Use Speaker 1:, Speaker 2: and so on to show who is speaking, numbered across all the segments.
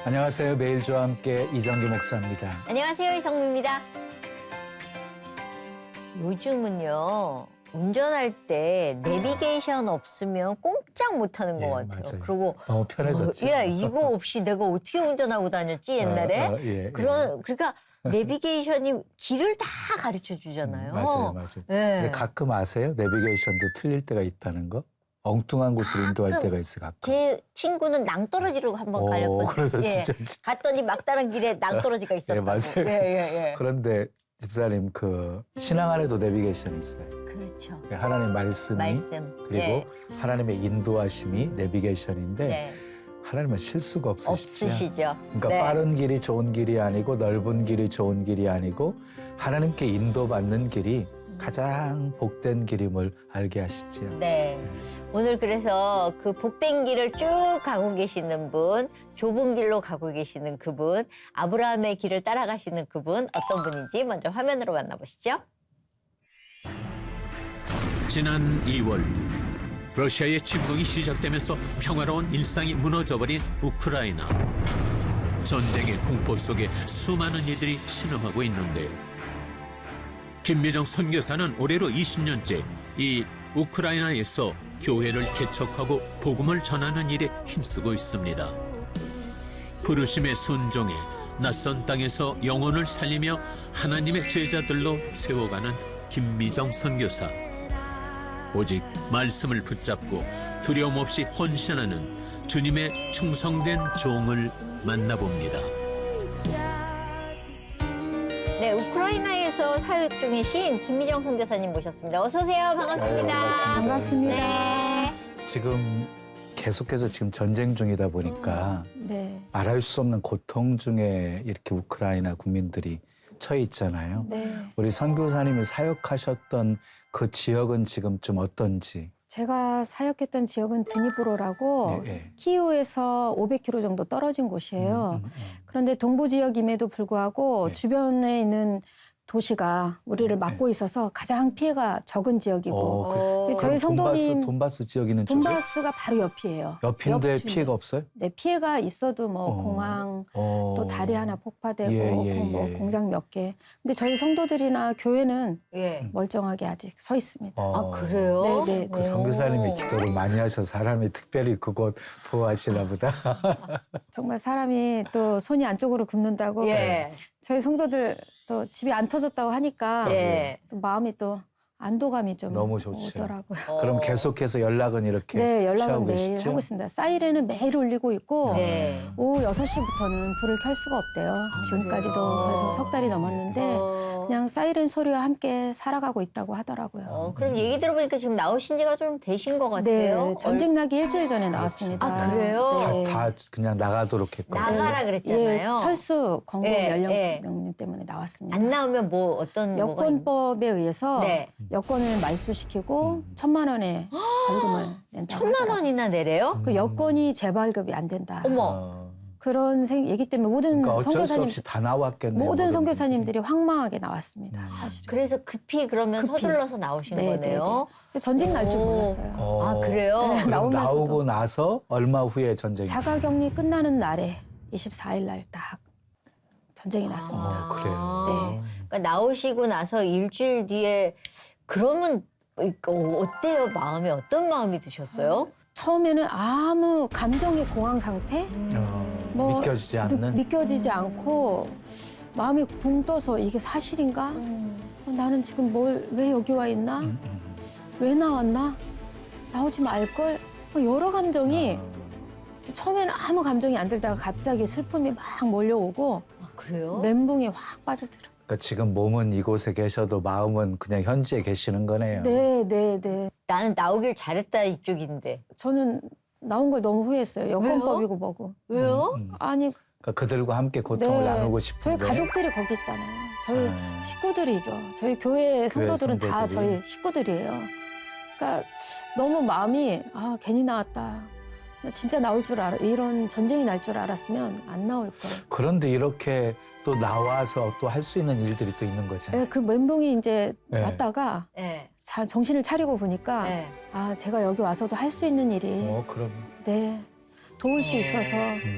Speaker 1: 안녕하세요. 매일주와 함께 이정규 목사입니다.
Speaker 2: 안녕하세요. 이성미입니다. 요즘은요. 운전할 때 내비게이션 없으면 꼼짝 못하는 것 같아요.
Speaker 1: 맞아요.
Speaker 2: 그리고
Speaker 1: 너무 편해졌죠.
Speaker 2: 이거 없이 내가 어떻게 운전하고 다녔지 옛날에?
Speaker 1: 예.
Speaker 2: 그러니까 내비게이션이 길을 다 가르쳐 주잖아요.
Speaker 1: 맞아요.
Speaker 2: 예.
Speaker 1: 근데 가끔 아세요? 내비게이션도 틀릴 때가 있다는 거? 엉뚱한 곳으로 인도할 때가 있어요. 가끔.
Speaker 2: 제 친구는 낭떠러지로 한번 갈렸거든요.
Speaker 1: 그래서
Speaker 2: 예.
Speaker 1: 진짜.
Speaker 2: 갔더니 막다른 길에 낭떠러지가 있었다고.
Speaker 1: 맞아요.
Speaker 2: 예.
Speaker 1: 그런데 집사님 신앙 안에도 내비게이션이 있어요.
Speaker 2: 그렇죠.
Speaker 1: 하나님의 말씀이
Speaker 2: 말씀.
Speaker 1: 그리고
Speaker 2: 네.
Speaker 1: 하나님의 인도하심이 내비게이션인데
Speaker 2: 네.
Speaker 1: 하나님은 실수가
Speaker 2: 없으시죠.
Speaker 1: 그러니까
Speaker 2: 네.
Speaker 1: 빠른 길이 좋은 길이 아니고 넓은 길이 좋은 길이 아니고 하나님께 인도받는 길이 가장 복된 길임을 알게 하시지요.
Speaker 2: 네. 오늘 그래서 그 복된 길을 쭉 가고 계시는 분, 좁은 길로 가고 계시는 그분, 아브라함의 길을 따라가시는 그분 어떤 분인지 먼저 화면으로 만나보시죠.
Speaker 3: 지난 2월 러시아의 침공이 시작되면서 평화로운 일상이 무너져버린 우크라이나. 전쟁의 공포 속에 수많은 이들이 신음하고 있는데요. 김미정 선교사는 올해로 20년째 이 우크라이나에서 교회를 개척하고 복음을 전하는 일에 힘쓰고 있습니다. 부르심에 순종해 낯선 땅에서 영혼을 살리며 하나님의 제자들로 세워가는 김미정 선교사. 오직 말씀을 붙잡고 두려움 없이 헌신하는 주님의 충성된 종을 만나봅니다.
Speaker 2: 네, 우크라이나에서 사역 중이신 김미정 선교사님 모셨습니다. 어서 오세요. 반갑습니다.
Speaker 1: 네, 반갑습니다.
Speaker 2: 네.
Speaker 1: 지금 계속해서 지금 전쟁 중이다 보니까
Speaker 4: 네.
Speaker 1: 말할 수 없는 고통 중에 이렇게 우크라이나 국민들이 처해 있잖아요.
Speaker 4: 네.
Speaker 1: 우리 선교사님이 사역하셨던 그 지역은 지금 좀 어떤지.
Speaker 4: 제가 사역했던 지역은 드니프로라고
Speaker 1: 네.
Speaker 4: 키이우에서 500km 정도 떨어진 곳이에요.
Speaker 1: 음.
Speaker 4: 그런데 동부 지역임에도 불구하고
Speaker 1: 네.
Speaker 4: 주변에 있는 도시가 우리를 막고 있어서 가장 피해가 적은 지역이고
Speaker 1: 그럼
Speaker 4: 저희 성도님
Speaker 1: 돈바스 지역 있는 쪽에
Speaker 4: 돈바스가 바로 옆이에요.
Speaker 1: 옆인데
Speaker 4: 옆 주민.
Speaker 1: 피해가 없어요?
Speaker 4: 네, 피해가 있어도 뭐
Speaker 1: 어.
Speaker 4: 공항
Speaker 1: 어.
Speaker 4: 또 다리 하나 폭파되고
Speaker 1: 예.
Speaker 4: 뭐 공장 몇 개. 근데 저희 성도들이나 교회는
Speaker 2: 예.
Speaker 4: 멀쩡하게 아직 서 있습니다.
Speaker 2: 아, 그래요?
Speaker 4: 네.
Speaker 1: 그 선교사님이 기도를 많이 하셔서 사람이 특별히 그곳 보호하시나 보다.
Speaker 4: 정말 사람이 또 손이 안쪽으로 굽는다고
Speaker 2: 예.
Speaker 4: 저희 성도들 또 집이 안 터졌다고 하니까
Speaker 2: 예.
Speaker 4: 또 마음이 또 안도감이 좀
Speaker 1: 너무 좋죠.
Speaker 4: 오더라고요.
Speaker 1: 그럼 계속해서 연락은 이렇게
Speaker 4: 네, 연락은
Speaker 1: 취하고
Speaker 4: 매일
Speaker 1: 계시죠?
Speaker 4: 하고 있습니다. 사이렌은 매일 울리고 있고
Speaker 2: 네.
Speaker 4: 오후 6시부터는 불을 켤 수가 없대요. 지금까지도
Speaker 2: 그래요?
Speaker 4: 그래서 석 달이 넘었는데 그냥 사이렌 소리와 함께 살아가고 있다고 하더라고요.
Speaker 2: 그럼 얘기 들어보니까 지금 나오신 지가 좀 되신 것 같아요.
Speaker 4: 네, 전쟁 나기 일주일 전에 나왔습니다.
Speaker 2: 아, 그래요?
Speaker 4: 네.
Speaker 1: 다 그냥 나가도록 했거든요.
Speaker 2: 나가라 그랬잖아요.
Speaker 4: 예, 철수 권고
Speaker 2: 예,
Speaker 4: 연령
Speaker 2: 예.
Speaker 4: 명령 때문에 나왔습니다.
Speaker 2: 안 나오면 뭐 어떤 뭐가
Speaker 4: 여권법에 의해서
Speaker 2: 네.
Speaker 4: 여권을 말소시키고 1,000만 원의 벌금을 낸다고
Speaker 2: 1,000만
Speaker 4: 하더라고요.
Speaker 2: 원이나 내래요?
Speaker 4: 그 여권이 재발급이 안 된다.
Speaker 2: 어머.
Speaker 4: 그런 얘기 때문에 모든
Speaker 1: 그러니까 어쩔 수
Speaker 4: 선교사님
Speaker 1: 없이 다 나왔겠네요.
Speaker 4: 모든
Speaker 1: 모든
Speaker 4: 선교사님들이 황망하게 나왔습니다. 사실은.
Speaker 2: 그래서 급히 그러면
Speaker 4: 급히.
Speaker 2: 서둘러서 나오신
Speaker 4: 네,
Speaker 2: 거네요.
Speaker 4: 네. 전쟁 날 줄
Speaker 2: 오.
Speaker 4: 몰랐어요.
Speaker 2: 아, 그래요?
Speaker 4: 네.
Speaker 1: 그럼
Speaker 4: 나오면서도.
Speaker 1: 나오고 나서 얼마 후에 전쟁이?
Speaker 4: 자가격리 끝나는 날에 24일 날 딱 전쟁이 났습니다.
Speaker 1: 그래요.
Speaker 4: 네.
Speaker 2: 그러니까 나오시고 나서 일주일 뒤에 그러면 어때요? 마음이 어떤 마음이 드셨어요?
Speaker 4: 처음에는 아무 감정의 공황 상태? 뭐
Speaker 1: 믿겨지지 않는?
Speaker 4: 믿겨지지 않고 마음이 붕 떠서 이게 사실인가? 나는 지금 왜 여기 와 있나? 왜 나왔나? 나오지 말걸? 여러 감정이 처음에는 아무 감정이 안 들다가 갑자기 슬픔이 막 몰려오고
Speaker 2: 아, 그래요?
Speaker 4: 멘붕이 확 빠져들어.
Speaker 1: 그러니까 지금 몸은 이곳에 계셔도 마음은 그냥 현지에 계시는 거네요.
Speaker 4: 네.
Speaker 2: 나는 나오길 잘했다 이쪽인데.
Speaker 4: 저는 나온 걸 너무 후회했어요. 여권법이고 뭐고.
Speaker 2: 왜요?
Speaker 4: 아니,
Speaker 1: 그러니까 그들과 함께 고통을
Speaker 4: 네.
Speaker 1: 나누고
Speaker 4: 저희
Speaker 1: 싶은데.
Speaker 4: 가족들이 거기 있잖아요. 저희
Speaker 1: 아.
Speaker 4: 식구들이죠. 저희 교회 성도들은 다
Speaker 1: 성도들이.
Speaker 4: 저희 식구들이에요. 그러니까 너무 마음이 괜히 나왔다. 나 진짜 나올 줄 이런 전쟁이 날 줄 알았으면 안 나올 걸.
Speaker 1: 그런데 이렇게 또 나와서 또 할 수 있는 일들이 또 있는 거잖아요.
Speaker 4: 네, 그 멘붕이 이제
Speaker 1: 네.
Speaker 4: 왔다가
Speaker 2: 네.
Speaker 4: 정신을 차리고 보니까
Speaker 2: 네.
Speaker 4: 제가 여기 와서도 할 수 있는 일이
Speaker 1: 그럼.
Speaker 4: 네 도울 수 있어서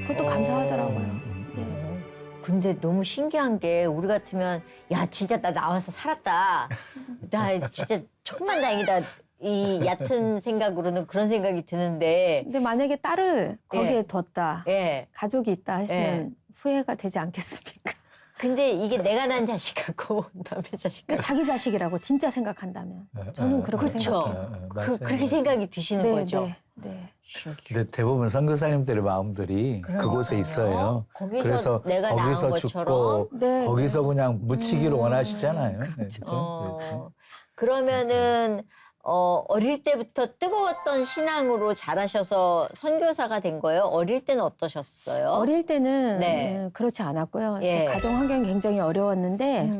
Speaker 4: 그것도 감사하더라고요. 네.
Speaker 2: 근데 너무 신기한 게 우리 같으면 야 진짜 나 나와서 살았다. 나 진짜 천만다행이다. 이 얕은 생각으로는 그런 생각이 드는데
Speaker 4: 근데 만약에 딸을 거기에 뒀다,
Speaker 2: 예.
Speaker 4: 가족이 있다 했으면 후회가 되지 않겠습니까?
Speaker 2: 근데 이게 내가 낳은 자식하고 남의 자식하고
Speaker 4: 그러니까 자기 자식이라고 진짜 생각한다면 저는 그렇게
Speaker 2: 그렇죠.
Speaker 4: 생각해요.
Speaker 2: 그렇게 생각이 드시는
Speaker 4: 네,
Speaker 2: 거죠.
Speaker 4: 네, 네.
Speaker 2: 신기해.
Speaker 1: 근데 대부분 선교사님들의 마음들이 그곳에 있어요.
Speaker 2: 거기서
Speaker 1: 그래서
Speaker 2: 내가 낳은
Speaker 1: 거기서
Speaker 2: 것처럼.
Speaker 1: 죽고
Speaker 4: 네,
Speaker 1: 거기서 그냥 묻히기를 원하시잖아요. 네, 그렇죠?
Speaker 2: 그러면은 어릴 때부터 뜨거웠던 신앙으로 자라셔서 선교사가 된 거예요? 어릴 때는 어떠셨어요?
Speaker 4: 어릴 때는
Speaker 2: 네.
Speaker 4: 그렇지 않았고요.
Speaker 2: 예.
Speaker 4: 제 가정 환경이 굉장히 어려웠는데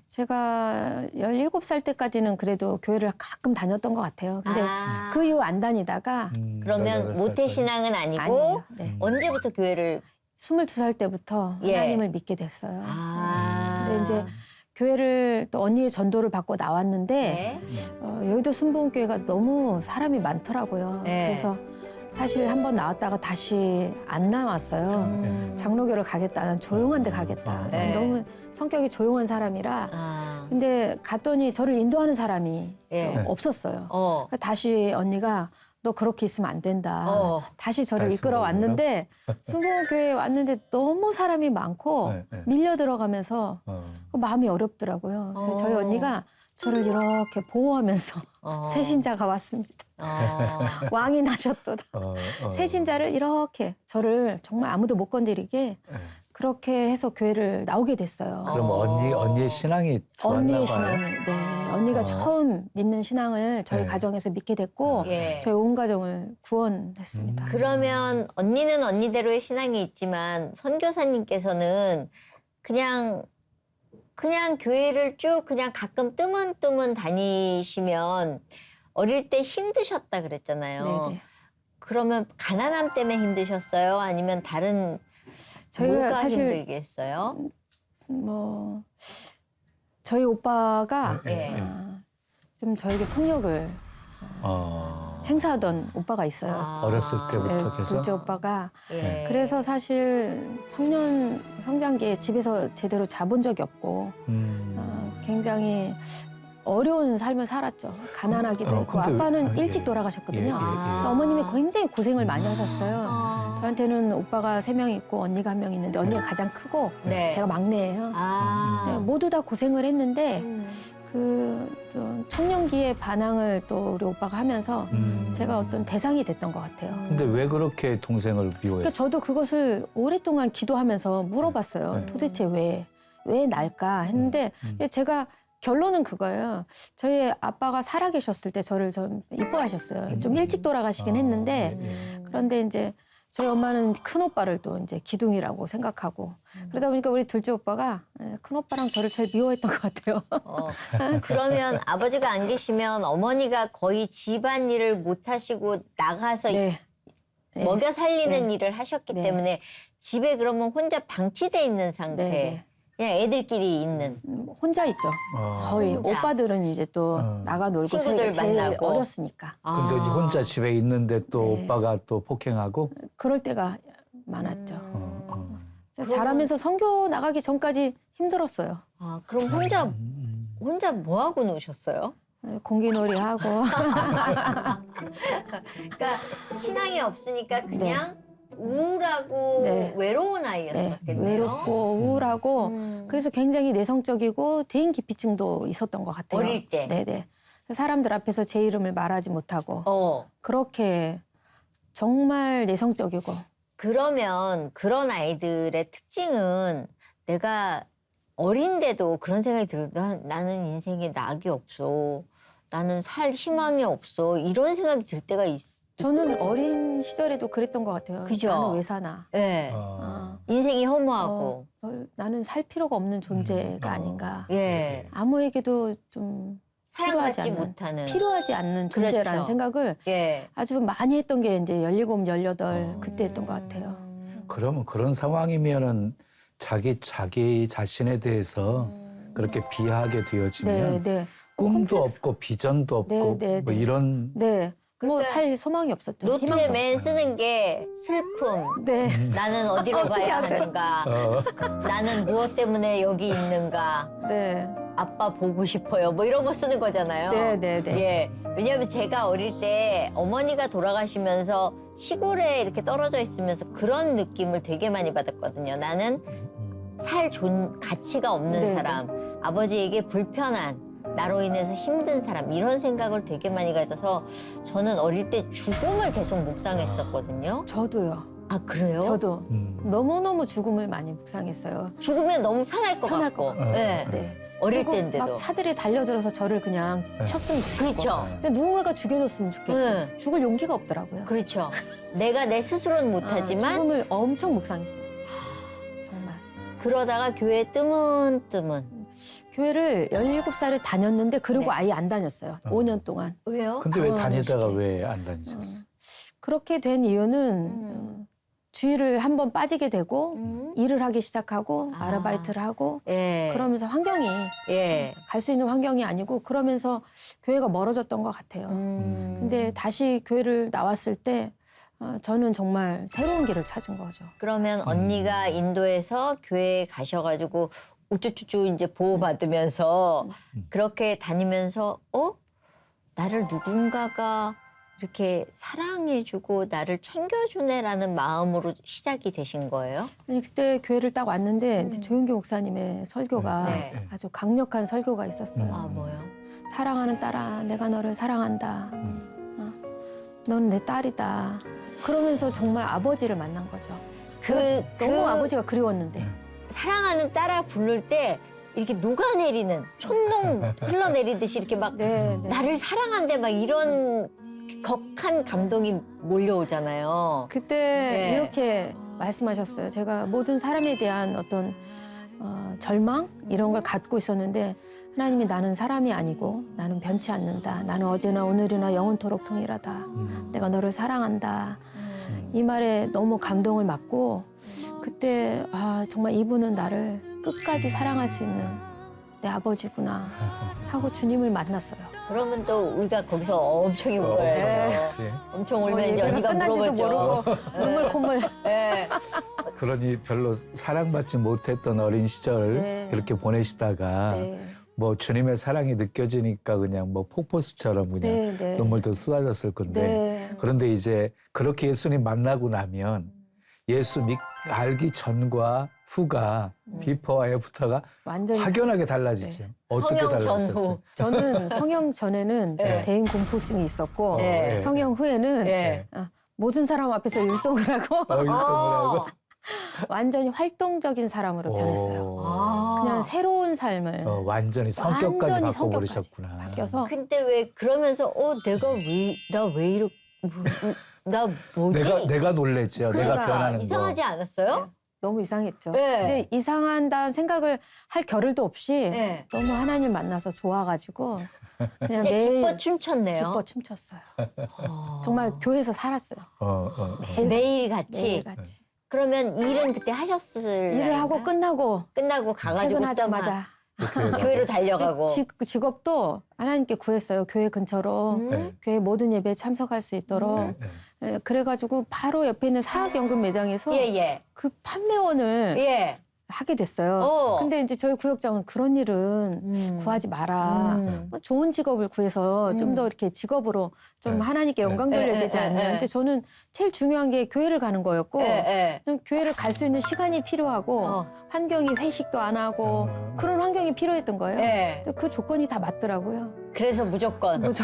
Speaker 4: 제가 17살 때까지는 그래도 교회를 가끔 다녔던 것 같아요. 근데 그 이후 안 다니다가
Speaker 2: 그러면 모태 신앙은 아니고
Speaker 4: 아니에요. 네.
Speaker 2: 언제부터 교회를
Speaker 4: 22살 때부터
Speaker 2: 예.
Speaker 4: 하나님을 믿게 됐어요.
Speaker 2: 아.
Speaker 4: 근데 이제 교회를 또 언니의 전도를 받고 나왔는데
Speaker 2: 네.
Speaker 4: 여의도 순복음교회가 너무 사람이 많더라고요.
Speaker 2: 네.
Speaker 4: 그래서 사실 한번 나왔다가 다시 안 나왔어요. 장로교를 가겠다. 난 조용한 데 가겠다.
Speaker 2: 네.
Speaker 4: 너무 성격이 조용한 사람이라.
Speaker 2: 아.
Speaker 4: 근데 갔더니 저를 인도하는 사람이
Speaker 2: 예.
Speaker 4: 또 없었어요.
Speaker 2: 어.
Speaker 4: 그러니까 다시 언니가 너 그렇게 있으면 안 된다. 다시 저를
Speaker 1: 다시
Speaker 4: 이끌어 왔는데 순복음교회에 왔는데 너무 사람이 많고
Speaker 1: 네, 네.
Speaker 4: 밀려 들어가면서 마음이 어렵더라고요. 그래서 저희 언니가 저를 이렇게 보호하면서 새신자가 왔습니다. 왕이 나셨도다. 새신자를 이렇게 저를 정말 아무도 못 건드리게 그렇게 해서 교회를 나오게 됐어요.
Speaker 1: 그럼 언니의 신앙이 좋았나
Speaker 4: 언니의
Speaker 1: 봐요.
Speaker 4: 신앙이, 네. 언니가 처음 믿는 신앙을 저희
Speaker 1: 네.
Speaker 4: 가정에서 믿게 됐고
Speaker 2: 예.
Speaker 4: 저희 온 가정을 구원했습니다.
Speaker 2: 그러면 언니는 언니대로의 신앙이 있지만 선교사님께서는 그냥 교회를 쭉 그냥 가끔 뜨문뜨문 다니시면 어릴 때 힘드셨다 그랬잖아요.
Speaker 4: 네네.
Speaker 2: 그러면 가난함 때문에 힘드셨어요? 아니면 다른
Speaker 4: 저희가
Speaker 2: 뭐가
Speaker 4: 사실
Speaker 2: 힘들게 했어요?
Speaker 4: 뭐 저희 오빠가
Speaker 2: 네.
Speaker 4: 좀 저에게 폭력을 행사하던 오빠가 있어요.
Speaker 1: 어렸을 때부터
Speaker 4: 네,
Speaker 1: 계속?
Speaker 4: 둘째 오빠가.
Speaker 2: 예.
Speaker 4: 그래서 사실 청년 성장기에 집에서 제대로 자본 적이 없고 굉장히 어려운 삶을 살았죠. 가난하기도 했고
Speaker 1: 근데
Speaker 4: 아빠는
Speaker 1: 예.
Speaker 4: 일찍 돌아가셨거든요.
Speaker 1: 예.
Speaker 4: 그래서 어머님이 굉장히 고생을 많이 하셨어요. 저한테는 오빠가 3명 있고 언니가 1명 있는데 언니가 가장 크고
Speaker 2: 네.
Speaker 4: 제가 막내예요.
Speaker 2: 아.
Speaker 4: 네, 모두 다 고생을 했는데 좀 청년기의 반항을 또 우리 오빠가 하면서 제가 어떤 대상이 됐던 것 같아요.
Speaker 1: 근데 왜 그렇게 동생을 미워했어요?
Speaker 4: 그러니까 저도 그것을 오랫동안 기도하면서 물어봤어요.
Speaker 1: 네.
Speaker 4: 도대체 왜 날까 했는데 제가 결론은 그거예요. 저희 아빠가 살아계셨을 때 저를 좀 이뻐하셨어요. 좀 일찍 돌아가시긴 했는데 그런데 이제 저희 엄마는 큰 오빠를 또 이제 기둥이라고 생각하고 그러다 보니까 우리 둘째 오빠가 큰 오빠랑 저를 제일 미워했던 것 같아요.
Speaker 2: 그러면 아버지가 안 계시면 어머니가 거의 집안일을 못 하시고 나가서
Speaker 4: 네. 네.
Speaker 2: 먹여 살리는
Speaker 4: 네.
Speaker 2: 일을 하셨기
Speaker 4: 네.
Speaker 2: 때문에 집에 그러면 혼자 방치돼 있는 상태.
Speaker 4: 네, 네.
Speaker 2: 그냥 애들끼리 있는.
Speaker 4: 혼자 있죠. 거의
Speaker 2: 혼자.
Speaker 4: 오빠들은 이제 또 나가 놀고
Speaker 2: 친구들
Speaker 4: 저희가 제일
Speaker 2: 만나고.
Speaker 4: 어렸으니까
Speaker 1: 근데 이제 혼자 집에 있는데 또
Speaker 4: 네.
Speaker 1: 오빠가 또 폭행하고?
Speaker 4: 그럴 때가 많았죠.
Speaker 2: 음.
Speaker 4: 그래서 자라면서 선교 나가기 전까지 힘들었어요.
Speaker 2: 아, 그럼 혼자 뭐 하고 노셨어요?
Speaker 4: 공기놀이 하고
Speaker 2: 그러니까 신앙이 없으니까 그냥 우울하고
Speaker 4: 네.
Speaker 2: 외로운
Speaker 4: 네,
Speaker 2: 아이였었겠네요.
Speaker 4: 외롭고 우울하고 그래서 굉장히 내성적이고 대인기피증도 있었던 것 같아요.
Speaker 2: 어릴 때?
Speaker 4: 네네. 사람들 앞에서 제 이름을 말하지 못하고 그렇게 정말 내성적이고
Speaker 2: 그러면 그런 아이들의 특징은 내가 어린데도 그런 생각이 들어요. 나는 인생에 낙이 없어. 나는 살 희망이 없어. 이런 생각이 들 때가 있어.
Speaker 4: 저는 어린 시절에도 그랬던 것 같아요.
Speaker 2: 그죠?
Speaker 4: 나는 왜 사나?
Speaker 2: 네. 인생이 허무하고.
Speaker 4: 나는 살 필요가 없는 존재가 아닌가.
Speaker 2: 예.
Speaker 4: 아무에게도 좀
Speaker 2: 사랑받지
Speaker 4: 필요하지 않는,
Speaker 2: 못하는.
Speaker 4: 필요하지 않는
Speaker 2: 그렇죠.
Speaker 4: 존재라는 생각을
Speaker 2: 예.
Speaker 4: 아주 많이 했던 게 이제 17, 18 그때 했던 것 같아요.
Speaker 1: 그러면 그런 상황이면은 자기 자신에 대해서 그렇게 비하하게 되어지면
Speaker 4: 네.
Speaker 1: 꿈도
Speaker 4: 콤플렉스.
Speaker 1: 없고 비전도 없고
Speaker 4: 네, 네,
Speaker 1: 뭐
Speaker 4: 네.
Speaker 1: 이런
Speaker 4: 네. 뭐
Speaker 2: 그러니까
Speaker 4: 살 소망이 없었죠.
Speaker 2: 노트에
Speaker 4: 희망도
Speaker 2: 맨 쓰는 게 슬픔.
Speaker 4: 네.
Speaker 2: 나는 어디로
Speaker 4: 어떻게
Speaker 2: 가야
Speaker 4: 하세요?
Speaker 2: 하는가. 나는 무엇 때문에 여기 있는가.
Speaker 4: 네.
Speaker 2: 아빠 보고 싶어요. 뭐 이런 거 쓰는 거잖아요.
Speaker 4: 네.
Speaker 2: 예. 왜냐하면 제가 어릴 때 어머니가 돌아가시면서 시골에 이렇게 떨어져 있으면서 그런 느낌을 되게 많이 받았거든요. 나는 가치가 없는
Speaker 4: 네,
Speaker 2: 사람, 아버지에게 불편한, 나로 인해서 힘든 사람, 이런 생각을 되게 많이 가져서 저는 어릴 때 죽음을 계속 묵상했었거든요.
Speaker 4: 저도요.
Speaker 2: 아, 그래요?
Speaker 4: 저도
Speaker 1: 음.
Speaker 4: 너무너무 죽음을 많이 묵상했어요.
Speaker 2: 죽으면 너무 편할 것
Speaker 4: 편할
Speaker 2: 같고.
Speaker 4: 것
Speaker 1: 같고.
Speaker 2: 네.
Speaker 4: 네.
Speaker 2: 어릴
Speaker 4: 그리고
Speaker 2: 때인데도.
Speaker 4: 막 차들이 달려들어서 저를 그냥
Speaker 1: 네.
Speaker 4: 쳤으면 좋겠고.
Speaker 2: 그렇죠.
Speaker 4: 근데 누군가가 죽여줬으면 좋겠고.
Speaker 2: 네.
Speaker 4: 죽을 용기가 없더라고요.
Speaker 2: 그렇죠. 내가 내 스스로는 못하지만
Speaker 4: 죽음을 엄청 묵상했어요. 정말.
Speaker 2: 그러다가 교회 뜨문뜨문.
Speaker 4: 교회를 17살을 다녔는데 그리고
Speaker 2: 네.
Speaker 4: 아예 안 다녔어요. 5년 동안.
Speaker 2: 왜요?
Speaker 1: 근데 왜
Speaker 4: 아,
Speaker 1: 다니다가
Speaker 4: 쉽게.
Speaker 1: 왜 안 다니셨어요?
Speaker 4: 그렇게 된 이유는 주일을 한번 빠지게 되고 일을 하기 시작하고
Speaker 2: 아.
Speaker 4: 아르바이트를 하고
Speaker 2: 예.
Speaker 4: 그러면서 환경이
Speaker 2: 예.
Speaker 4: 갈 수 있는 환경이 아니고 그러면서 교회가 멀어졌던 것 같아요. 근데 다시 교회를 나왔을 때 저는 정말 새로운 길을 찾은 거죠.
Speaker 2: 그러면 언니가 인도에서 교회에 가셔가지고 우쭈쭈쭈 이제 보호받으면서 그렇게 다니면서 나를 누군가가 이렇게 사랑해주고 나를 챙겨주네라는 마음으로 시작이 되신 거예요?
Speaker 4: 아니, 그때 교회를 딱 왔는데 이제 조윤교 목사님의 설교가
Speaker 2: 네.
Speaker 4: 아주 강력한 설교가 있었어요.
Speaker 2: 아, 뭐요?
Speaker 4: 사랑하는 딸아, 내가 너를 사랑한다. 넌 내 딸이다. 그러면서 정말 아버지를 만난 거죠. 너무 아버지가 그리웠는데.
Speaker 2: 사랑하는 딸아 부를 때 이렇게 녹아내리는 촛농 흘러내리듯이 이렇게 막
Speaker 4: 네.
Speaker 2: 나를 사랑한대 막 이런 격한 감동이 몰려오잖아요.
Speaker 4: 그때
Speaker 2: 네.
Speaker 4: 이렇게 말씀하셨어요. 제가 모든 사람에 대한 어떤 절망 이런 걸 갖고 있었는데 하나님이 나는 사람이 아니고 나는 변치 않는다. 나는 어제나 오늘이나 영원토록 동일하다. 내가 너를 사랑한다. 이 말에 너무 감동을 받고 그때 정말 이분은 나를 끝까지 사랑할 수 있는 내 아버지구나 하고 주님을 만났어요.
Speaker 2: 그러면 또 우리가 거기서 엄청 울어야죠.
Speaker 1: 그렇지.
Speaker 2: 엄청 울면 이제
Speaker 4: 예배가
Speaker 2: 언니가
Speaker 4: 끝난지도
Speaker 2: 물어보죠.
Speaker 4: 모르고 눈물 콧물.
Speaker 2: 네.
Speaker 1: 그러니 별로 사랑받지 못했던 어린 시절
Speaker 4: 네.
Speaker 1: 이렇게 보내시다가
Speaker 4: 네.
Speaker 1: 뭐 주님의 사랑이 느껴지니까 그냥 뭐 폭포수처럼 그냥
Speaker 4: 네.
Speaker 1: 눈물도 쏟아졌을 건데
Speaker 4: 네.
Speaker 1: 그런데 이제 그렇게 예수님 만나고 나면 예수 알기 전과 후가 비포와 애프터가
Speaker 4: 완전히
Speaker 1: 확연하게 달라지죠. 어떻게
Speaker 2: 성령
Speaker 1: 달라졌어요?
Speaker 2: 전후.
Speaker 4: 저는 성령 전에는
Speaker 2: 네.
Speaker 4: 대인 공포증이 있었고
Speaker 2: 네.
Speaker 4: 성령 후에는
Speaker 2: 네.
Speaker 4: 모든 사람 앞에서 율동을 하고
Speaker 1: 일동을 하고.
Speaker 4: 완전히 활동적인 사람으로 변했어요.
Speaker 1: 오.
Speaker 2: 아.
Speaker 4: 그냥 새로운 삶을
Speaker 1: 완전히 성격까지
Speaker 4: 완전히
Speaker 1: 바꿔버리셨구나.
Speaker 4: 바뀌어서
Speaker 2: 근데 왜 그러면서 나 왜 이렇게 나 뭐지?
Speaker 1: 내가 놀랬죠.
Speaker 4: 그러니까
Speaker 1: 내가 변하는
Speaker 2: 이상하지
Speaker 1: 거.
Speaker 2: 않았어요?
Speaker 4: 너무 이상했죠.
Speaker 2: 네.
Speaker 4: 근데 이상한다는 생각을 할 겨를도 없이
Speaker 2: 네.
Speaker 4: 너무 하나님 만나서 좋아가지고 그냥
Speaker 2: 진짜
Speaker 4: 매일
Speaker 2: 기뻐 춤췄네요.
Speaker 4: 기뻐 춤췄어요.
Speaker 2: 어.
Speaker 4: 정말 교회에서 살았어요.
Speaker 2: 매일 같이.
Speaker 4: 매일 같이.
Speaker 2: 그러면 일은 그때 하셨을
Speaker 4: 일을 하고
Speaker 2: 끝나고 가가지고
Speaker 4: 퇴근하자마자
Speaker 2: 교회로 달려가고.
Speaker 4: 그 직업도 하나님께 구했어요. 교회 근처로
Speaker 2: 음?
Speaker 4: 교회 모든 예배에 참석할 수 있도록. 예, 그래가지고 바로 옆에 있는 사학연금 매장에서
Speaker 2: 예.
Speaker 4: 그 판매원을
Speaker 2: 예.
Speaker 4: 하게 됐어요.
Speaker 2: 어.
Speaker 4: 근데 이제 저희 구역장은 그런 일은 구하지 마라. 뭐 좋은 직업을 구해서 좀 더 이렇게 직업으로 좀
Speaker 1: 네.
Speaker 4: 하나님께 영광 돌려야 되지 않나. 근데 저는 제일 중요한 게 교회를 가는 거였고
Speaker 2: 예.
Speaker 4: 그냥 교회를 갈 수 있는 시간이 필요하고 환경이 회식도 안 하고 그런 환경이 필요했던 거예요.
Speaker 2: 예.
Speaker 4: 근데 그 조건이 다 맞더라고요.
Speaker 2: 그래서 무조건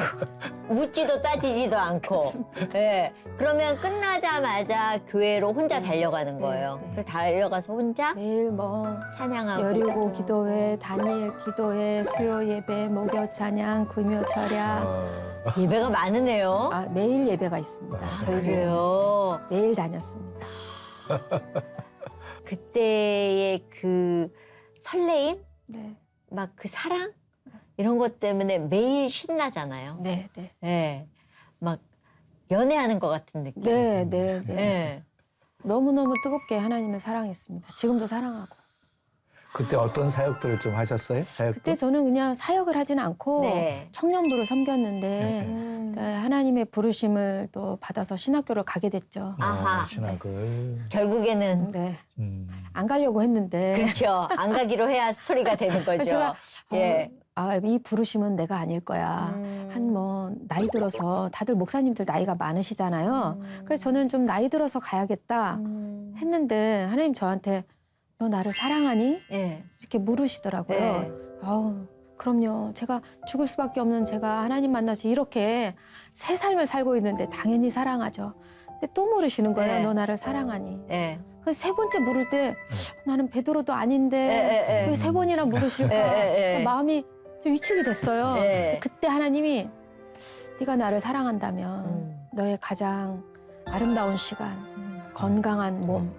Speaker 2: 묻지도 따지지도 않고. 예. 그러면 끝나자마자 교회로 혼자 달려가는 거예요.
Speaker 4: 네.
Speaker 2: 그리고 달려가서 혼자
Speaker 4: 매일 뭐
Speaker 2: 찬양하고.
Speaker 4: 여리고 기도회, 다니엘 기도회, 수요 예배, 목요 찬양, 금요 철야.
Speaker 2: 예배가 많으네요.
Speaker 4: 매일 예배가 있습니다. 저희는
Speaker 2: 그래요.
Speaker 4: 매일 다녔습니다.
Speaker 2: 그때의 그 설레임,
Speaker 4: 네,
Speaker 2: 막 그 사랑 이런 것 때문에 매일 신나잖아요.
Speaker 4: 네.
Speaker 2: 예. 막 연애하는 것 같은 느낌.
Speaker 4: 네.
Speaker 2: 예.
Speaker 4: 너무너무 뜨겁게 하나님을 사랑했습니다. 지금도 사랑하고.
Speaker 1: 그때 어떤 사역들을 좀 하셨어요? 사역도?
Speaker 4: 그때 저는 그냥 사역을 하진 않고
Speaker 2: 네.
Speaker 4: 청년부를 섬겼는데
Speaker 1: 네.
Speaker 4: 하나님의 부르심을 또 받아서 신학교를 가게 됐죠.
Speaker 2: 아하.
Speaker 1: 신학을.
Speaker 2: 결국에는
Speaker 4: 네.
Speaker 1: 음.
Speaker 4: 안 가려고 했는데
Speaker 2: 그렇죠. 안 가기로 해야 스토리가 되는 거죠.
Speaker 4: 제가
Speaker 2: 예.
Speaker 4: 이 부르심은 내가 아닐 거야. 한 뭐 나이 들어서 다들 목사님들 나이가 많으시잖아요. 그래서 저는 좀 나이 들어서 가야겠다 했는데 하나님 저한테 너 나를 사랑하니?
Speaker 2: 예.
Speaker 4: 이렇게 물으시더라고요.
Speaker 2: 네.
Speaker 4: 아우 그럼요. 제가 죽을 수밖에 없는 제가 하나님 만나서 이렇게 새 삶을 살고 있는데 당연히 사랑하죠. 근데 또 물으시는 거예요.
Speaker 2: 네.
Speaker 4: 너 나를 사랑하니?
Speaker 2: 예.
Speaker 4: 그래서 세 번째 물을 때 나는 베드로도 아닌데
Speaker 2: 예, 예.
Speaker 4: 왜 세 번이나 물으실까?
Speaker 2: 예, 예.
Speaker 4: 마음이 좀 위축이 됐어요.
Speaker 2: 예.
Speaker 4: 그때 하나님이 네가 나를 사랑한다면 너의 가장 아름다운 시간, 건강한 몸,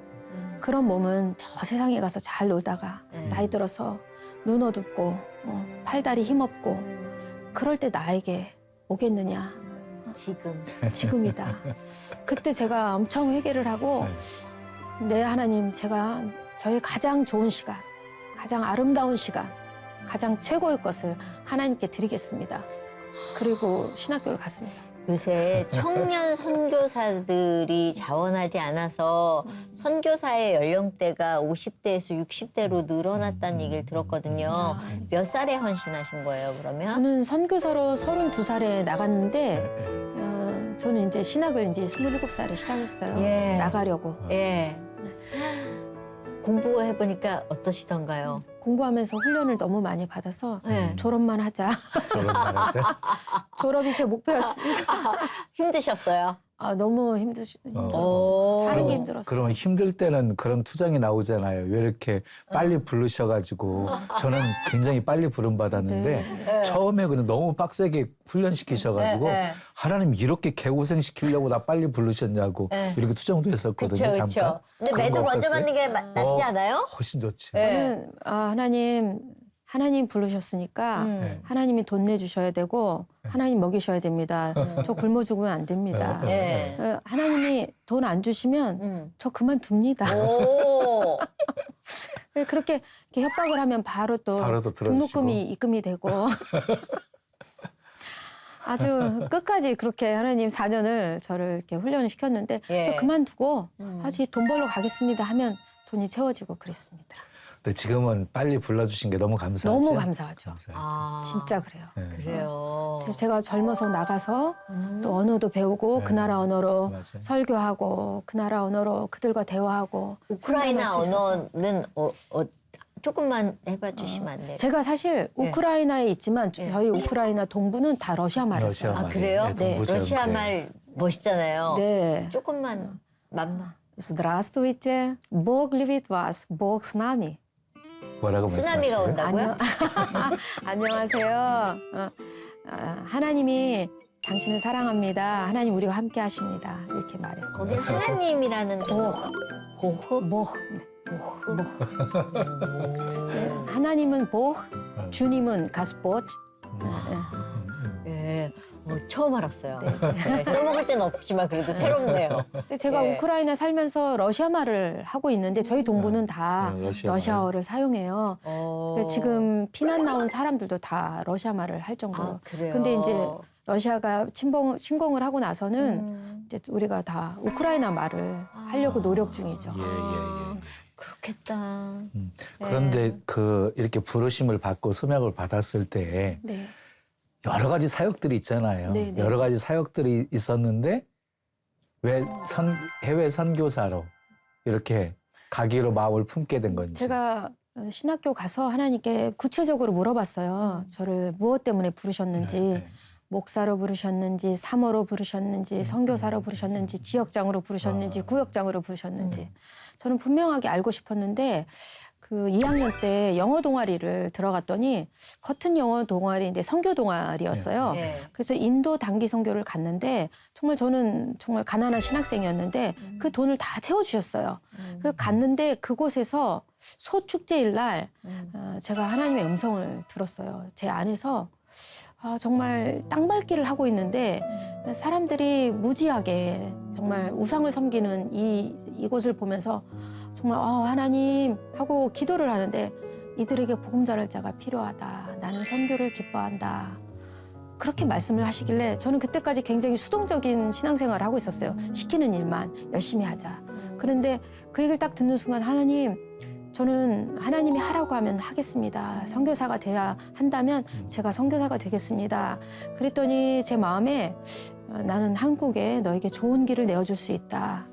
Speaker 4: 그런 몸은 저 세상에 가서 잘 놀다가 나이 들어서 눈 어둡고 팔다리 힘없고 그럴 때 나에게 오겠느냐?
Speaker 2: 지금.
Speaker 4: 지금이다. 그때 제가 엄청 회개를 하고 네 하나님 제가 저의 가장 좋은 시간, 가장 아름다운 시간, 가장 최고의 것을 하나님께 드리겠습니다. 그리고 신학교를 갔습니다.
Speaker 2: 요새 청년 선교사들이 자원하지 않아서 선교사의 연령대가 50대에서 60대로 늘어났다는 얘기를 들었거든요. 몇 살에 헌신하신 거예요, 그러면?
Speaker 4: 저는 선교사로 32살에 나갔는데 저는 이제 신학을 이제 27살에 시작했어요.
Speaker 2: 예.
Speaker 4: 나가려고.
Speaker 2: 예. 공부해보니까 어떠시던가요?
Speaker 4: 공부하면서 훈련을 너무 많이 받아서
Speaker 2: 네.
Speaker 4: 졸업만 하자.
Speaker 1: 저런 말하죠.
Speaker 4: 졸업이 제 목표였습니다.
Speaker 2: 힘드셨어요?
Speaker 4: 너무
Speaker 2: 오.
Speaker 4: 힘들었어요. 사는 게 힘들었어요.
Speaker 1: 그러면 힘들 때는 그런 투정이 나오잖아요. 왜 이렇게 빨리 부르셔가지고 저는 굉장히 빨리 부름받았는데
Speaker 4: 네.
Speaker 1: 처음에 그냥 너무 빡세게 훈련시키셔가지고
Speaker 2: 네.
Speaker 1: 하나님 이렇게 개고생시키려고 나 빨리 부르셨냐고
Speaker 2: 네.
Speaker 1: 이렇게 투정도 했었거든요.
Speaker 2: 그렇죠,
Speaker 1: 잠깐.
Speaker 2: 그렇죠. 근데
Speaker 1: 그런
Speaker 2: 매도
Speaker 1: 거
Speaker 2: 먼저
Speaker 1: 없었어요?
Speaker 2: 받는 게 낫지 않아요?
Speaker 1: 훨씬 좋지.
Speaker 2: 네.
Speaker 4: 저는 하나님 부르셨으니까
Speaker 1: 네.
Speaker 4: 하나님이 돈 내주셔야 되고 하나님 먹이셔야 됩니다. 저 굶어 죽으면 안 됩니다.
Speaker 2: 예.
Speaker 4: 하나님이 돈 안 주시면 저 그만둡니다.
Speaker 2: 오.
Speaker 4: 그렇게 이렇게 협박을 하면 바로 또
Speaker 1: 들어주시고.
Speaker 4: 등록금이 입금이 되고 아주 끝까지 그렇게 하나님 4년을 저를 이렇게 훈련을 시켰는데
Speaker 2: 예.
Speaker 4: 저 그만두고 다시 돈 벌러 가겠습니다 하면 돈이 채워지고 그랬습니다.
Speaker 1: 근데 지금은 빨리 불러주신 게 너무 감사하죠.
Speaker 4: 너무 감사하죠.
Speaker 1: 감사하죠.
Speaker 2: 아.
Speaker 4: 진짜 그래요.
Speaker 1: 네.
Speaker 2: 그래요.
Speaker 4: 그래서 제가 젊어서 나가서 또 언어도 배우고
Speaker 1: 네.
Speaker 4: 그 나라 언어로
Speaker 1: 맞아요.
Speaker 4: 설교하고 그 나라 언어로 그들과 대화하고
Speaker 2: 우크라이나
Speaker 4: 상담할 수 있어서.
Speaker 2: 언어는 조금만 해봐 주시면 안 돼요?
Speaker 4: 제가 사실
Speaker 2: 네.
Speaker 4: 우크라이나에 있지만
Speaker 2: 네.
Speaker 4: 저희 우크라이나 동부는 다 러시아 말을
Speaker 1: 러시아
Speaker 4: 써요.
Speaker 2: 아
Speaker 1: 말이.
Speaker 2: 그래요?
Speaker 1: 네, 동부처럼
Speaker 2: 러시아
Speaker 1: 그래요.
Speaker 2: 말 멋있잖아요.
Speaker 4: 네.
Speaker 2: 조금만 맘마.
Speaker 4: Здравствуйте. Бог любит вас. Бог с нами.
Speaker 1: 뭐라고
Speaker 2: 쓰나미가
Speaker 1: 말씀하시는
Speaker 2: 온다고요?
Speaker 4: 안녕하세요. 하나님이 당신을 사랑합니다. 하나님 우리와 함께 하십니다. 이렇게 말했어요.
Speaker 2: 거긴 하나님이라는 보호.
Speaker 4: 복. 네, 하나님은 복, 주님은 가스포트.
Speaker 2: 예. 처음 알았어요. 네, 써먹을 땐 없지만 그래도 새롭네요.
Speaker 4: 근데 제가
Speaker 2: 예.
Speaker 4: 우크라이나 살면서 러시아 말을 하고 있는데 저희 동부는 다
Speaker 1: 러시아
Speaker 4: 러시아어를 사용해요. 그래서 지금 피난 나온 사람들도 다 러시아 말을 할 정도로.
Speaker 2: 아, 그래요?
Speaker 4: 근데 이제 러시아가 침공을 하고 나서는 이제 우리가 다 우크라이나 말을 하려고 노력 중이죠.
Speaker 1: 예, 예, 예.
Speaker 2: 그렇겠다.
Speaker 1: 그런데 이렇게 부르심을 받고 소명을 받았을 때
Speaker 4: 네.
Speaker 1: 여러 가지 사역들이 있잖아요.
Speaker 4: 네, 네.
Speaker 1: 여러 가지 사역들이 있었는데 왜 해외 선교사로 이렇게 가기로 마음을 품게 된 건지.
Speaker 4: 제가 신학교 가서 하나님께 구체적으로 물어봤어요. 저를 무엇 때문에 부르셨는지,
Speaker 1: 네.
Speaker 4: 목사로 부르셨는지, 사모로 부르셨는지, 선교사로 부르셨는지, 지역장으로 부르셨는지, 구역장으로 부르셨는지. 저는 분명하게 알고 싶었는데 그 2학년 때 영어 동아리를 들어갔더니 겉은 영어 동아리인데 선교 동아리였어요.
Speaker 2: 네.
Speaker 4: 그래서 인도 단기 선교를 갔는데 정말 저는 정말 가난한 신학생이었는데 그 돈을 다 채워주셨어요. 그래서 갔는데 그곳에서 소축제일 날 제가 하나님의 음성을 들었어요. 제 안에서 정말 땅밟기를 하고 있는데 사람들이 무지하게 정말 우상을 섬기는 이곳을 보면서 정말 하나님 하고 기도를 하는데 이들에게 복음 전할 자가 필요하다. 나는 선교를 기뻐한다. 그렇게 말씀을 하시길래 저는 그때까지 굉장히 수동적인 신앙생활을 하고 있었어요. 시키는 일만 열심히 하자. 그런데 그 얘기를 딱 듣는 순간 하나님, 저는 하나님이 하라고 하면 하겠습니다. 선교사가 돼야 한다면 제가 선교사가 되겠습니다. 그랬더니 제 마음에 나는 한국에 너에게 좋은 길을 내어줄 수 있다.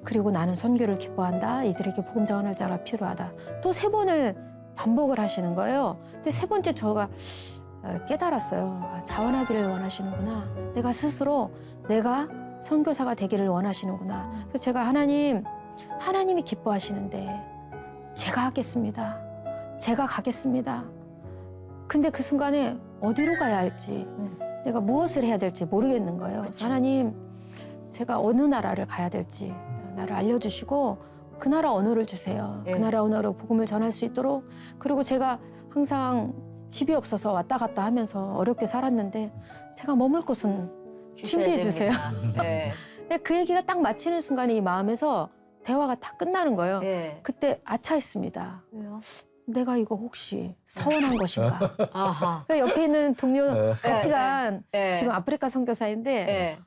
Speaker 4: 그리고 나는 선교를 기뻐한다. 이들에게 복음 전할 자가 필요하다. 또 3번을 반복을 하시는 거예요. 근데 3번째 제가 깨달았어요. 아, 자원하기를 원하시는구나. 내가 스스로 내가 선교사가 되기를 원하시는구나. 그래서 제가 하나님이 기뻐하시는데 제가 하겠습니다. 제가 가겠습니다. 근데 그 순간에 어디로 가야 할지 내가 무엇을 해야 될지 모르겠는 거예요. 그래서 하나님, 제가 어느 나라를 가야 될지 나를 알려주시고 그 나라 언어를 주세요.
Speaker 2: 예.
Speaker 4: 그 나라 언어로 복음을 전할 수 있도록. 그리고 제가 항상 집이 없어서 왔다 갔다 하면서 어렵게 살았는데 제가 머물 곳은 준비해 주세요.
Speaker 2: 네.
Speaker 4: 근데 그 얘기가 딱 마치는 순간에 이 마음에서 대화가 다 끝나는 거예요.
Speaker 2: 네.
Speaker 4: 그때 아차했습니다.
Speaker 2: 왜요?
Speaker 4: 내가 이거 혹시 서운한 것인가?
Speaker 2: 아하.
Speaker 4: 그러니까 옆에 있는 동료 같이
Speaker 2: 네,
Speaker 4: 간
Speaker 2: 네.
Speaker 4: 지금 아프리카 선교사인데
Speaker 2: 네.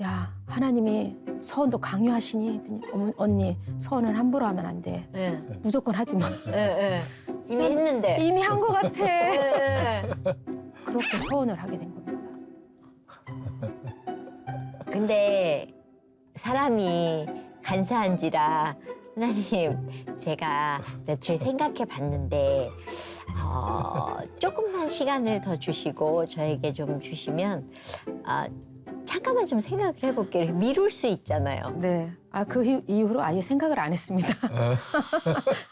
Speaker 4: 야, 하나님이 서원도 강요하시니? 했더니 언니, 서원은 함부로 하면 안 돼.
Speaker 2: 네.
Speaker 4: 무조건 하지 마.
Speaker 2: 네. 네. 이미 했는데.
Speaker 4: 이미 한 것 같아.
Speaker 2: 네.
Speaker 4: 그렇게 서원을 하게 된 겁니다.
Speaker 2: 근데 사람이 간사한지라 하나님, 제가 며칠 생각해 봤는데 조금만 시간을 더 주시고 저에게 좀 주시면 잠깐만 좀 생각을 해볼게요. 이렇게 미룰 수 있잖아요.
Speaker 4: 네. 아, 그 이후로 아예 생각을 안 했습니다.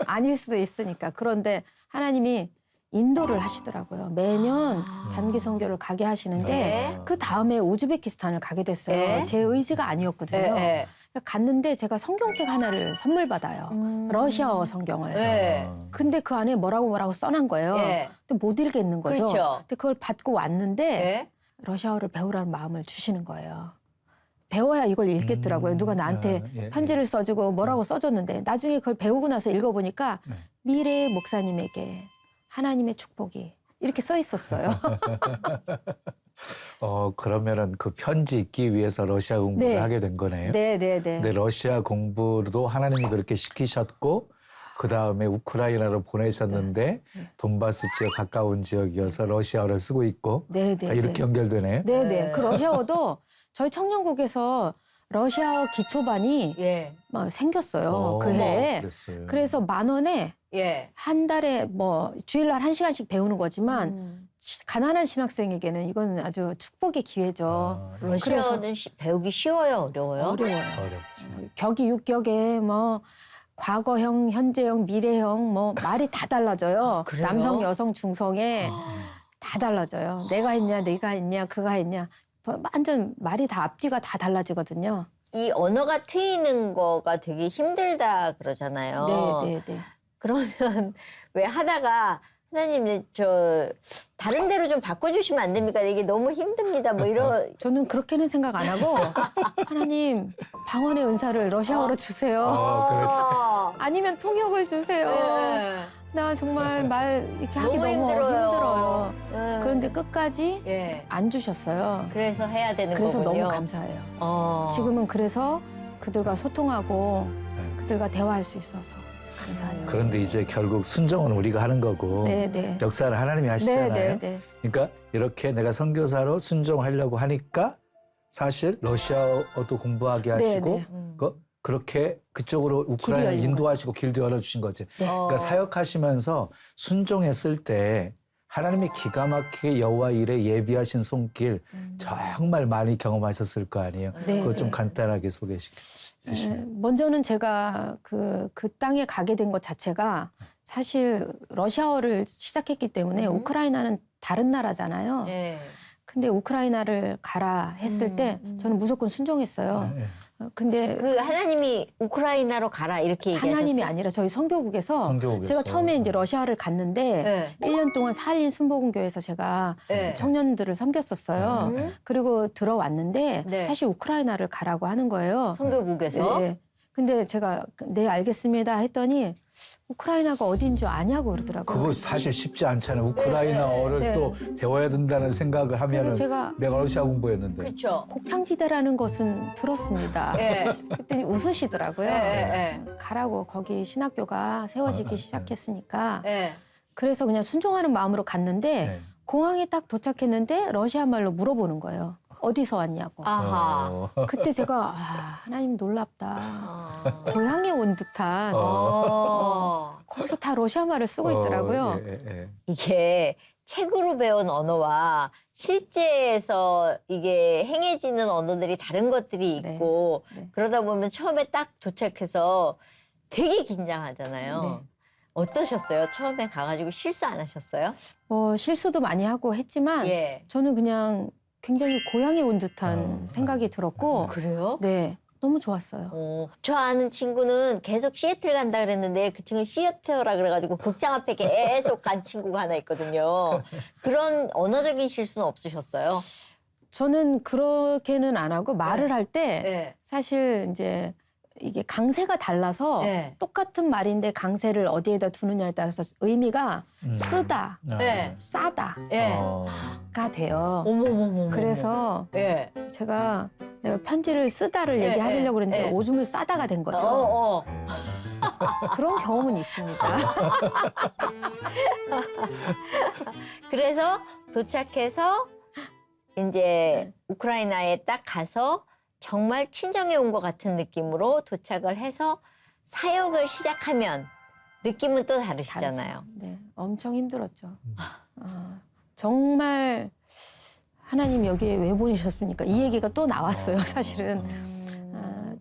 Speaker 4: 아닐 수도 있으니까. 그런데 하나님이 인도를 하시더라고요. 매년 단기 선교를 가게 하시는데
Speaker 2: 네.
Speaker 4: 그 다음에 우즈베키스탄을 가게 됐어요.
Speaker 2: 네.
Speaker 4: 제 의지가 아니었거든요.
Speaker 2: 네.
Speaker 4: 갔는데 제가 성경책 하나를 선물 받아요. 러시아어 성경을.
Speaker 2: 네.
Speaker 4: 근데 그 안에 뭐라고 써놓은 거예요.
Speaker 2: 네.
Speaker 4: 근데 못 읽겠는 거죠.
Speaker 2: 그렇죠.
Speaker 4: 근데 그걸 받고 왔는데
Speaker 2: 네.
Speaker 4: 러시아어를 배우라는 마음을 주시는 거예요. 배워야 이걸 읽겠더라고요. 누가 나한테
Speaker 1: 예,
Speaker 4: 편지를 써주고 뭐라고 써줬는데 나중에 그걸 배우고 나서 읽어보니까
Speaker 1: 네.
Speaker 4: 미래의 목사님에게 하나님의 축복이 이렇게 써 있었어요.
Speaker 1: 그러면은 그 편지 읽기 위해서 러시아 공부를
Speaker 4: 네.
Speaker 1: 하게 된 거네요.
Speaker 4: 네.
Speaker 1: 근데 러시아 공부도 하나님이 그렇게 시키셨고 그 다음에 우크라이나로 보내셨는데
Speaker 4: 네.
Speaker 1: 돈바스 지역 가까운 지역이어서 러시아어를 쓰고 있고
Speaker 4: 네.
Speaker 1: 다 이렇게 연결되네요.
Speaker 4: 네네. 그 러시아어도 저희 청년국에서 러시아어 기초반이
Speaker 2: 예.
Speaker 4: 막 생겼어요. 그 해에.
Speaker 1: 그랬어요.
Speaker 4: 그래서 10,000원에
Speaker 2: 예.
Speaker 4: 한 달에 뭐 주일날 1시간씩 배우는 거지만 가난한 신학생에게는 이건 아주 축복의 기회죠.
Speaker 2: 러시아어는 배우기 쉬워요, 어려워요?
Speaker 4: 어려워요.
Speaker 1: 어렵지.
Speaker 4: 격이 육격에 뭐 과거형, 현재형, 미래형 뭐 말이 다 달라져요.
Speaker 2: 그래요?
Speaker 4: 남성, 여성, 중성에 다 달라져요. 내가 했냐, 네가 했냐, 그가 했냐. 완전 말이 다 앞뒤가 다 달라지거든요.
Speaker 2: 이 언어가 트이는 거가 되게 힘들다 그러잖아요.
Speaker 4: 네.
Speaker 2: 그러면 왜 하다가 하나님 저 다른 데로 좀 바꿔주시면 안 됩니까? 이게 너무 힘듭니다. 뭐 이런.
Speaker 4: 저는 그렇게는 생각 안 하고 하나님 방언의 은사를 러시아어로 주세요.
Speaker 1: 그렇지.
Speaker 4: 아니면 통역을 주세요.
Speaker 2: 네.
Speaker 4: 나 정말 말 이렇게 하기
Speaker 2: 너무
Speaker 4: 너무
Speaker 2: 힘들어요. 네.
Speaker 4: 그런데 끝까지
Speaker 2: 예.
Speaker 4: 안 주셨어요.
Speaker 2: 그래서 해야 되는
Speaker 4: 그래서
Speaker 2: 거군요.
Speaker 4: 너무 감사해요.
Speaker 2: 어.
Speaker 4: 지금은 그래서 그들과 소통하고
Speaker 1: 네.
Speaker 4: 그들과 대화할 수 있어서 감사해요.
Speaker 1: 그런데 이제 결국 순종은 우리가 하는 거고
Speaker 4: 네.
Speaker 1: 역사를 하나님이 하시잖아요.
Speaker 4: 네.
Speaker 1: 그러니까 이렇게 내가 선교사로 순종하려고 하니까 사실 러시아어도 공부하게 하시고 그렇게 그쪽으로 우크라이나
Speaker 4: 열린
Speaker 1: 인도하시고 길도 열어주신 거지.
Speaker 4: 네.
Speaker 1: 그러니까 사역하시면서 순종했을 때 하나님이 기가 막히게 여호와 일에 예비하신 손길 정말 많이 경험하셨을 거 아니에요.
Speaker 4: 네,
Speaker 1: 그걸 좀
Speaker 4: 네.
Speaker 1: 간단하게 소개시켜 주시면.
Speaker 4: 먼저는 제가 그 땅에 가게 된 것 자체가 사실 러시아어를 시작했기 때문에 우크라이나는 다른 나라잖아요.
Speaker 2: 예.
Speaker 4: 근데 우크라이나를 가라 했을 때 저는 무조건 순종했어요.
Speaker 1: 네.
Speaker 4: 근데
Speaker 2: 그 하나님이 우크라이나로 가라 이렇게 얘기하셨어요?
Speaker 4: 하나님이 아니라 저희 성교국에서
Speaker 1: 성교국에서.
Speaker 4: 제가 처음에 이제 러시아를 갔는데
Speaker 2: 네.
Speaker 4: 1년 동안 살인 순복음교회에서 제가
Speaker 2: 네.
Speaker 4: 청년들을 섬겼었어요. 그리고 들어왔는데
Speaker 2: 네.
Speaker 4: 다시 우크라이나를 가라고 하는 거예요.
Speaker 2: 성교국에서?
Speaker 4: 네. 근데 제가 네 알겠습니다 했더니 우크라이나가 어딘 줄 아냐고 그러더라고요.
Speaker 1: 그거 사실 쉽지 않잖아요. 우크라이나어를
Speaker 4: 네.
Speaker 1: 또 배워야 된다는 생각을 하면은
Speaker 4: 그래서 제가
Speaker 1: 내가 러시아 공부했는데.
Speaker 2: 그렇죠.
Speaker 4: 곡창지대라는 것은 들었습니다.
Speaker 2: 예.
Speaker 4: 그랬더니 웃으시더라고요.
Speaker 2: 예.
Speaker 4: 가라고 거기 신학교가 세워지기 시작했으니까
Speaker 2: 예.
Speaker 4: 그래서 그냥 순종하는 마음으로 갔는데
Speaker 1: 네.
Speaker 4: 공항에 딱 도착했는데 러시아 말로 물어보는 거예요. 어디서 왔냐고.
Speaker 2: 아하.
Speaker 4: 그때 제가 하나님 놀랍다. 고향에 온 듯한 거기서 다 러시아 말을 쓰고 있더라고요.
Speaker 1: 예.
Speaker 2: 이게 책으로 배운 언어와 실제에서 이게 행해지는 언어들이 다른 것들이 있고
Speaker 4: 네.
Speaker 2: 그러다 보면 처음에 딱 도착해서 되게 긴장하잖아요.
Speaker 4: 네.
Speaker 2: 어떠셨어요? 처음에 가가지고 실수 안 하셨어요?
Speaker 4: 실수도 많이 하고 했지만
Speaker 2: 예.
Speaker 4: 저는 그냥 굉장히 고향에 온 듯한 생각이 들었고
Speaker 2: 그래요?
Speaker 4: 네, 너무 좋았어요.
Speaker 2: 저 아는 친구는 계속 시애틀 간다 그랬는데 그 친구 시애틀이라 그래가지고 극장 앞에 계속 간 친구가 하나 있거든요. 그런 언어적인 실수는 없으셨어요?
Speaker 4: 저는 그렇게는 안 하고 말을 할 때
Speaker 2: 네.
Speaker 4: 사실 이제 이게 강세가 달라서
Speaker 2: 네.
Speaker 4: 똑같은 말인데 강세를 어디에다 두느냐에 따라서 의미가 쓰다,
Speaker 2: 네.
Speaker 4: 싸다가
Speaker 2: 예.
Speaker 4: 돼요.
Speaker 2: 어머머머.
Speaker 4: 그래서
Speaker 2: 예.
Speaker 4: 제가 내가 편지를 쓰다를
Speaker 2: 네,
Speaker 4: 얘기하려고 그랬는데
Speaker 2: 네.
Speaker 4: 오줌을 싸다가 된 거죠. 그런 경험은 있습니다.
Speaker 2: 그래서 도착해서 이제 우크라이나에 딱 가서 정말 친정에 온 것 같은 느낌으로 도착을 해서 사역을 시작하면 느낌은 또 다르시잖아요.
Speaker 4: 네, 엄청 힘들었죠. 정말 하나님 여기에 왜 보내셨습니까? 이 얘기가 또 나왔어요, 사실은.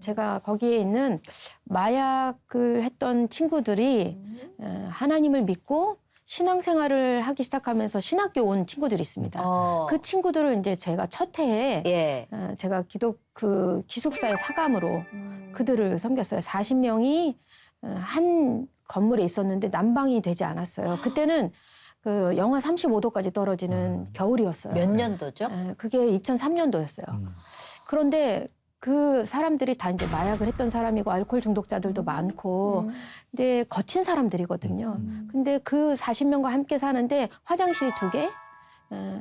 Speaker 4: 제가 거기에 있는 마약을 했던 친구들이 하나님을 믿고 신앙생활을 하기 시작하면서 신학교 온 친구들이 있습니다. 그 친구들을 이제 제가 첫 해에
Speaker 2: 예.
Speaker 4: 제가 기숙사의 사감으로 그들을 섬겼어요. 40명이 한 건물에 있었는데 난방이 되지 않았어요. 그때는 그 영하 35도까지 떨어지는 겨울이었어요.
Speaker 2: 몇 년도죠?
Speaker 4: 그게 2003년도였어요. 그런데 그 사람들이 다 이제 마약을 했던 사람이고 알코올 중독자들도 많고 근데 거친 사람들이거든요. 근데 그 40명과 함께 사는데 화장실이 2개,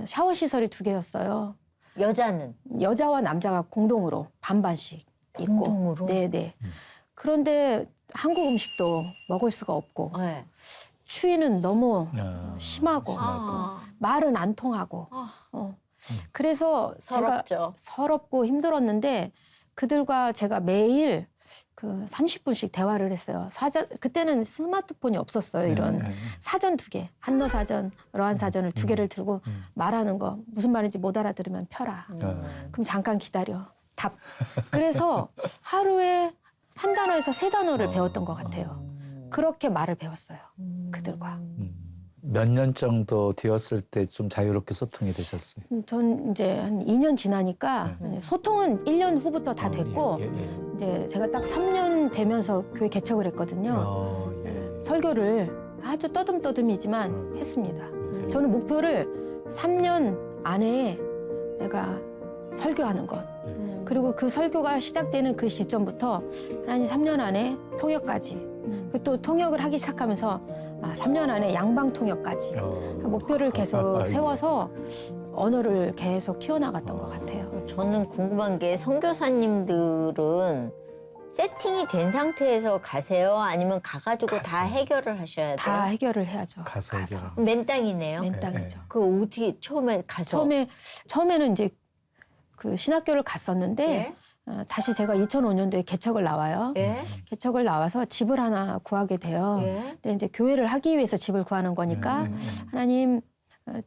Speaker 4: 샤워 시설이 2개였어요.
Speaker 2: 여자는?
Speaker 4: 여자와 남자가 공동으로 반반씩 있고.
Speaker 2: 공동으로?
Speaker 4: 네네. 그런데 한국 음식도 먹을 수가 없고
Speaker 2: 네.
Speaker 4: 추위는 너무 심하고
Speaker 2: 아.
Speaker 4: 말은 안 통하고 그래서
Speaker 2: 서럽죠.
Speaker 4: 제가 서럽고 힘들었는데 그들과 제가 매일 그 30분씩 대화를 했어요. 그때는 스마트폰이 없었어요. 이런 사전 2개, 한너 사전, 러한 사전을 2개를 들고 말하는 거 무슨 말인지 못 알아들으면 펴라. 그럼 잠깐 기다려. 답. 그래서 하루에 한 단어에서 3단어를 배웠던 것 같아요. 그렇게 말을 배웠어요. 그들과.
Speaker 1: 몇 년 정도 되었을 때 좀 자유롭게 소통이 되셨어요?
Speaker 4: 전 이제 한 2년 지나니까 소통은 1년 후부터 다 됐고 이제 제가 딱 3년 되면서 교회 개척을 했거든요. 설교를 아주 떠듬떠듬이지만 했습니다. 저는 목표를 3년 안에 내가 설교하는 것. 그리고 그 설교가 시작되는 그 시점부터 하나님 3년 안에 통역까지. 또 통역을 하기 시작하면서 3년 안에 양방 통역까지. 목표를 계속 세워서 언어를 계속 키워나갔던 것 같아요.
Speaker 2: 저는 궁금한 게 선교사님들은 세팅이 된 상태에서 가세요? 아니면 가가지고 다 해결을 하셔야 돼요?
Speaker 4: 다 해결을 해야죠.
Speaker 1: 가서 해결.
Speaker 2: 맨 땅이네요.
Speaker 4: 맨 땅이죠.
Speaker 2: 그 어떻게 처음에 가서?
Speaker 4: 처음에는 이제 그 신학교를 갔었는데
Speaker 2: 예?
Speaker 4: 다시 제가 2005년도에 개척을 나와요.
Speaker 2: 예?
Speaker 4: 개척을 나와서 집을 하나 구하게 돼요.
Speaker 2: 예?
Speaker 4: 근데 이제 교회를 하기 위해서 집을 구하는 거니까 하나님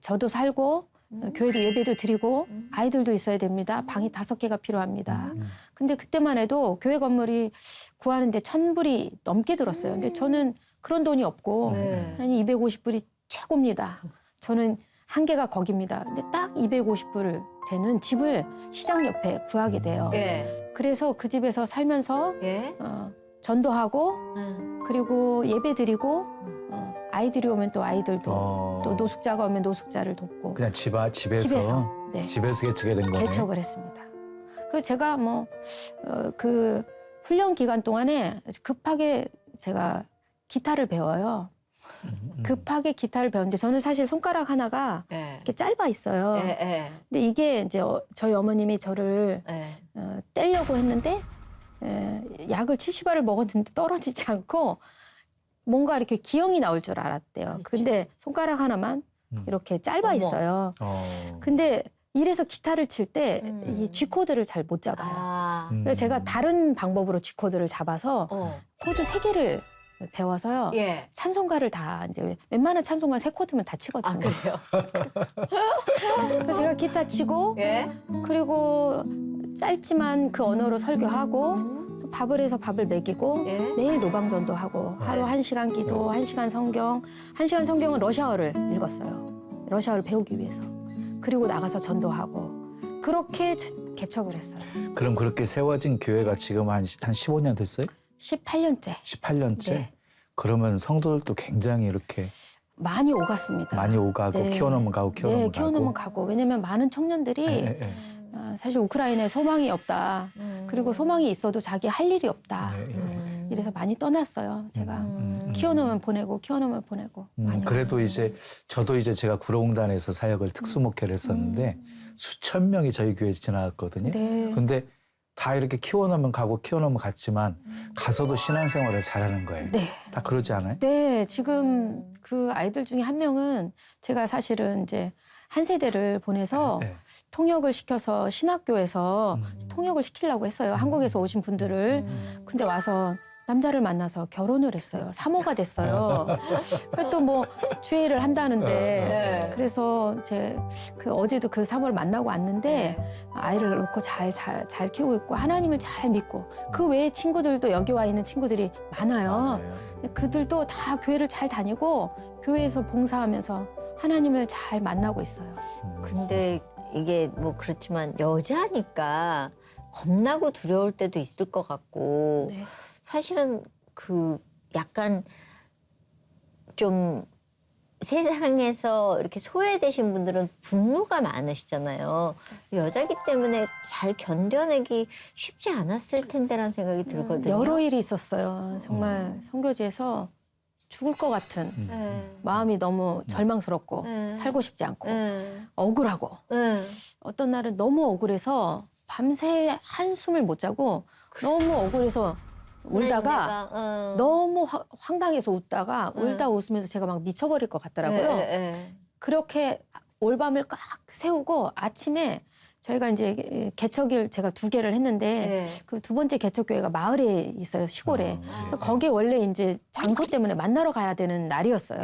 Speaker 4: 저도 살고 교회도 예배도 드리고 아이들도 있어야 됩니다. 방이 5개가 필요합니다. 근데 그때만 해도 교회 건물이 구하는데 1,000불이 넘게 들었어요. 근데 저는 그런 돈이 없고
Speaker 2: 네.
Speaker 4: 하나님 250불이 최고입니다. 저는 한계가 거기입니다. 근데 딱 250불 되는 집을 시장 옆에 구하게 돼요.
Speaker 2: 예?
Speaker 4: 그래서 그 집에서 살면서
Speaker 2: 예?
Speaker 4: 전도하고 그리고 예배 드리고 아이들이 오면 또 아이들도 또 노숙자가 오면 노숙자를 돕고
Speaker 1: 그냥 집에서
Speaker 4: 네.
Speaker 1: 집에서 개척이 된 거네.
Speaker 4: 개척을 했습니다. 그래서 제가 그 훈련 기간 동안에 급하게 제가 기타를 배워요. 급하게 기타를 배웠는데 저는 사실 손가락 하나가
Speaker 2: 예.
Speaker 4: 이렇게 짧아 있어요.
Speaker 2: 예, 예,
Speaker 4: 근데 이게 이제 저희 어머님이 저를
Speaker 2: 예.
Speaker 4: 떼려고 했는데 약을 70알을 먹었는데 떨어지지 않고 뭔가 이렇게 기형이 나올 줄 알았대요. 근데 손가락 하나만 이렇게 짧아
Speaker 2: 어머.
Speaker 4: 있어요. 근데 이래서 기타를 칠 때 이 G 코드를 잘 못 잡아요.
Speaker 2: 아,
Speaker 4: 그래서 제가 다른 방법으로 G 코드를 잡아서 코드 3개를 배워서요.
Speaker 2: 예.
Speaker 4: 찬송가를 다 이제 웬만한 찬송가 3코드면 다 치거든요.
Speaker 2: 아, 그래요?
Speaker 4: 그래서 제가 기타 치고
Speaker 2: 예.
Speaker 4: 그리고 짧지만 그 언어로 설교하고 또 밥을 해서 밥을 먹이고
Speaker 2: 예.
Speaker 4: 매일 노방전도 하고 하루 1시간 기도, 1시간 성경. 1시간 성경은 러시아어를 읽었어요. 러시아어를 배우기 위해서. 그리고 나가서 전도하고 그렇게 개척을 했어요.
Speaker 1: 그럼 그렇게 세워진 교회가 지금 한 15년 됐어요?
Speaker 4: 18년째
Speaker 1: 18년째?
Speaker 4: 네.
Speaker 1: 그러면 성도들도 굉장히 이렇게
Speaker 4: 많이 오갔습니다.
Speaker 1: 많이 오가고
Speaker 4: 네.
Speaker 1: 키워놓으면 가고 키워놓으면
Speaker 4: 네, 키워놓으면 가고. 왜냐면 많은 청년들이
Speaker 1: 예, 예.
Speaker 4: 사실 우크라이나에 소망이 없다. 그리고 소망이 있어도 자기 할 일이 없다.
Speaker 1: 예, 예.
Speaker 4: 이래서 많이 떠났어요. 제가 키워놓으면 보내고 키워놓으면 보내고. 많이
Speaker 1: 그래도
Speaker 4: 왔어요.
Speaker 1: 이제 저도 이제 제가 구로공단에서 사역을 특수목회를 했었는데 수천 명이 저희 교회에 지나갔거든요.
Speaker 4: 네.
Speaker 1: 근데 다 이렇게 키워놓으면 가고 키워놓으면 갔지만 가서도 신앙생활을 잘하는 거예요.
Speaker 4: 네.
Speaker 1: 다 그러지 않아요?
Speaker 4: 네, 지금 그 아이들 중에 한 명은 제가 사실은 이제 한 세대를 보내서
Speaker 1: 네.
Speaker 4: 통역을 시켜서 신학교에서 통역을 시키려고 했어요. 한국에서 오신 분들을. 근데 와서 남자를 만나서 결혼을 했어요. 사모가 됐어요. 또 뭐 주회를 한다는데
Speaker 2: 네.
Speaker 4: 그래서 제 그 어제도 그 사모를 만나고 왔는데 아이를 놓고 잘 키우고 있고 하나님을 잘 믿고 그 외에 친구들도 여기 와 있는 친구들이 많아요. 그들도 다 교회를 잘 다니고 교회에서 봉사하면서 하나님을 잘 만나고 있어요.
Speaker 2: 근데 이게 뭐 그렇지만 여자니까 겁나고 두려울 때도 있을 것 같고
Speaker 4: 네.
Speaker 2: 사실은 그 약간 좀 세상에서 이렇게 소외되신 분들은 분노가 많으시잖아요. 여자기 때문에 잘 견뎌내기 쉽지 않았을 텐데라는 생각이 들거든요.
Speaker 4: 여러 일이 있었어요. 정말 선교지에서 죽을 것 같은
Speaker 2: 네.
Speaker 4: 마음이 너무 절망스럽고
Speaker 2: 네.
Speaker 4: 살고 싶지 않고
Speaker 2: 네.
Speaker 4: 억울하고
Speaker 2: 네.
Speaker 4: 어떤 날은 너무 억울해서 밤새 한숨을 못 자고 너무 억울해서 울다가 너무 황당해서 웃다가 울다 웃으면서 제가 막 미쳐버릴 것 같더라고요. 그렇게 올밤을 꽉 세우고 아침에 저희가 이제 개척일 제가 2개를 했는데 그 2번째 개척교회가 마을에 있어요, 시골에. 거기에 원래 이제 장소 때문에 만나러 가야 되는 날이었어요.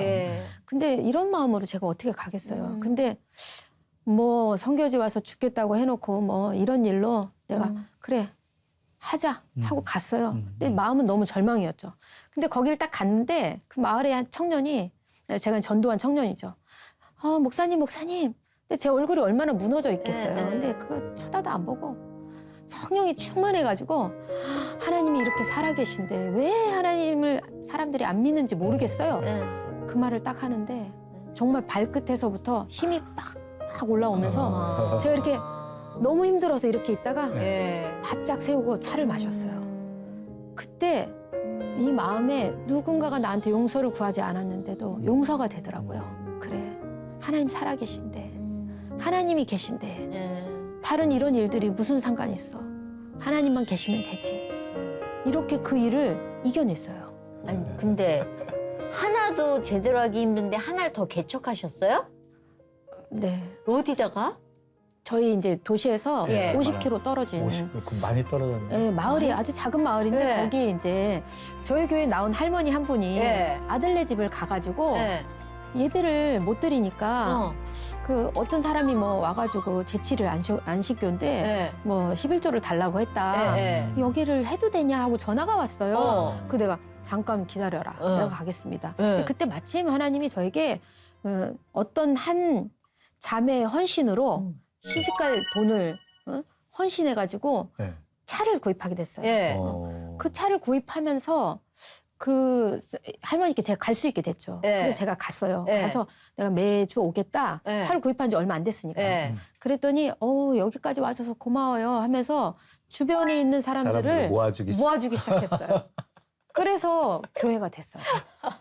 Speaker 4: 근데 이런 마음으로 제가 어떻게 가겠어요. 근데 뭐 선교지 와서 죽겠다고 해놓고 뭐 이런 일로 내가 그래 하자 하고 갔어요. 근데 마음은 너무 절망이었죠. 근데 거기를 딱 갔는데 그 마을의 한 청년이 제가 전도한 청년이죠. 목사님. 근데 제 얼굴이 얼마나 무너져 있겠어요. 근데 그거 쳐다도 안 보고 성령이 충만해가지고 하나님이 이렇게 살아계신데 왜 하나님을 사람들이 안 믿는지 모르겠어요. 그 말을 딱 하는데 정말 발끝에서부터 힘이 빡 올라오면서 제가 이렇게 너무 힘들어서 이렇게 있다가 바짝 세우고 차를 마셨어요. 그때 이 마음에 누군가가 나한테 용서를 구하지 않았는데도 용서가 되더라고요. 그래, 하나님 살아계신데 하나님이 계신데 다른 이런 일들이 무슨 상관이 있어. 하나님만 계시면 되지. 이렇게 그 일을 이겨냈어요.
Speaker 2: 아니 근데 하나도 제대로 하기 힘든데 하나를 더 개척하셨어요?
Speaker 4: 네.
Speaker 2: 어디다가?
Speaker 4: 저희 이제 도시에서
Speaker 2: 예.
Speaker 4: 50km 떨어진
Speaker 1: 50, 많이 떨어졌네.
Speaker 4: 마을이 아주 작은 마을인데
Speaker 2: 네.
Speaker 4: 거기 이제 저희 교회 나온 할머니 한 분이 아들네 집을 가가지고 예배를 못 드리니까 그 어떤 사람이 뭐 와가지고 제7일 안식교인데 뭐 11조를 달라고 했다. 여기를 해도 되냐 하고 전화가 왔어요. 그 내가 잠깐 기다려라. 내가 가겠습니다. 근데 그때 마침 하나님이 저에게 어떤 한 자매의 헌신으로 시집갈 돈을 헌신해가지고 차를 구입하게 됐어요. 그 차를 구입하면서 그 할머니께 제가 갈 수 있게 됐죠. 그래서 제가 갔어요. 가서 내가 매주 오겠다. 차를 구입한 지 얼마 안 됐으니까. 그랬더니 여기까지 와줘서 고마워요 하면서 주변에 있는 사람들을
Speaker 1: 모아주기
Speaker 4: 시작했어요. 그래서 교회가 됐어요.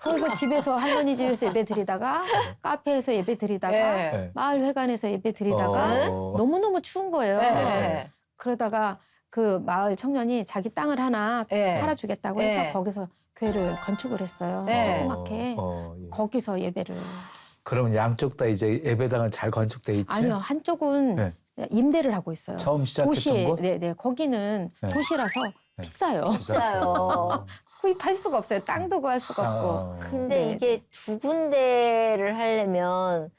Speaker 4: 거기서 집에서 할머니 집에서 예배 드리다가 카페에서 예배 드리다가
Speaker 2: 네.
Speaker 4: 마을 회관에서 예배 드리다가 너무너무 추운 거예요.
Speaker 2: 네.
Speaker 4: 그러다가 그 마을 청년이 자기 땅을 하나
Speaker 2: 네.
Speaker 4: 팔아주겠다고
Speaker 2: 네.
Speaker 4: 해서 거기서 교회를 건축을 했어요.
Speaker 2: 네.
Speaker 4: 조그맣게.
Speaker 1: 예.
Speaker 4: 거기서 예배를.
Speaker 1: 그럼 양쪽 다 이제 예배당은 잘 건축돼 있지?
Speaker 4: 아니요, 한쪽은
Speaker 1: 네.
Speaker 4: 임대를 하고 있어요.
Speaker 1: 처음 시작했던
Speaker 4: 도시에,
Speaker 1: 곳?
Speaker 4: 네네, 거기는
Speaker 1: 네.
Speaker 4: 도시라서
Speaker 1: 네.
Speaker 4: 비싸요.
Speaker 2: 비싸요.
Speaker 4: 구입할 수가 없어요. 땅도 구할 수가 없고.
Speaker 2: 근데
Speaker 4: 네.
Speaker 2: 이게 두 군데를 하려면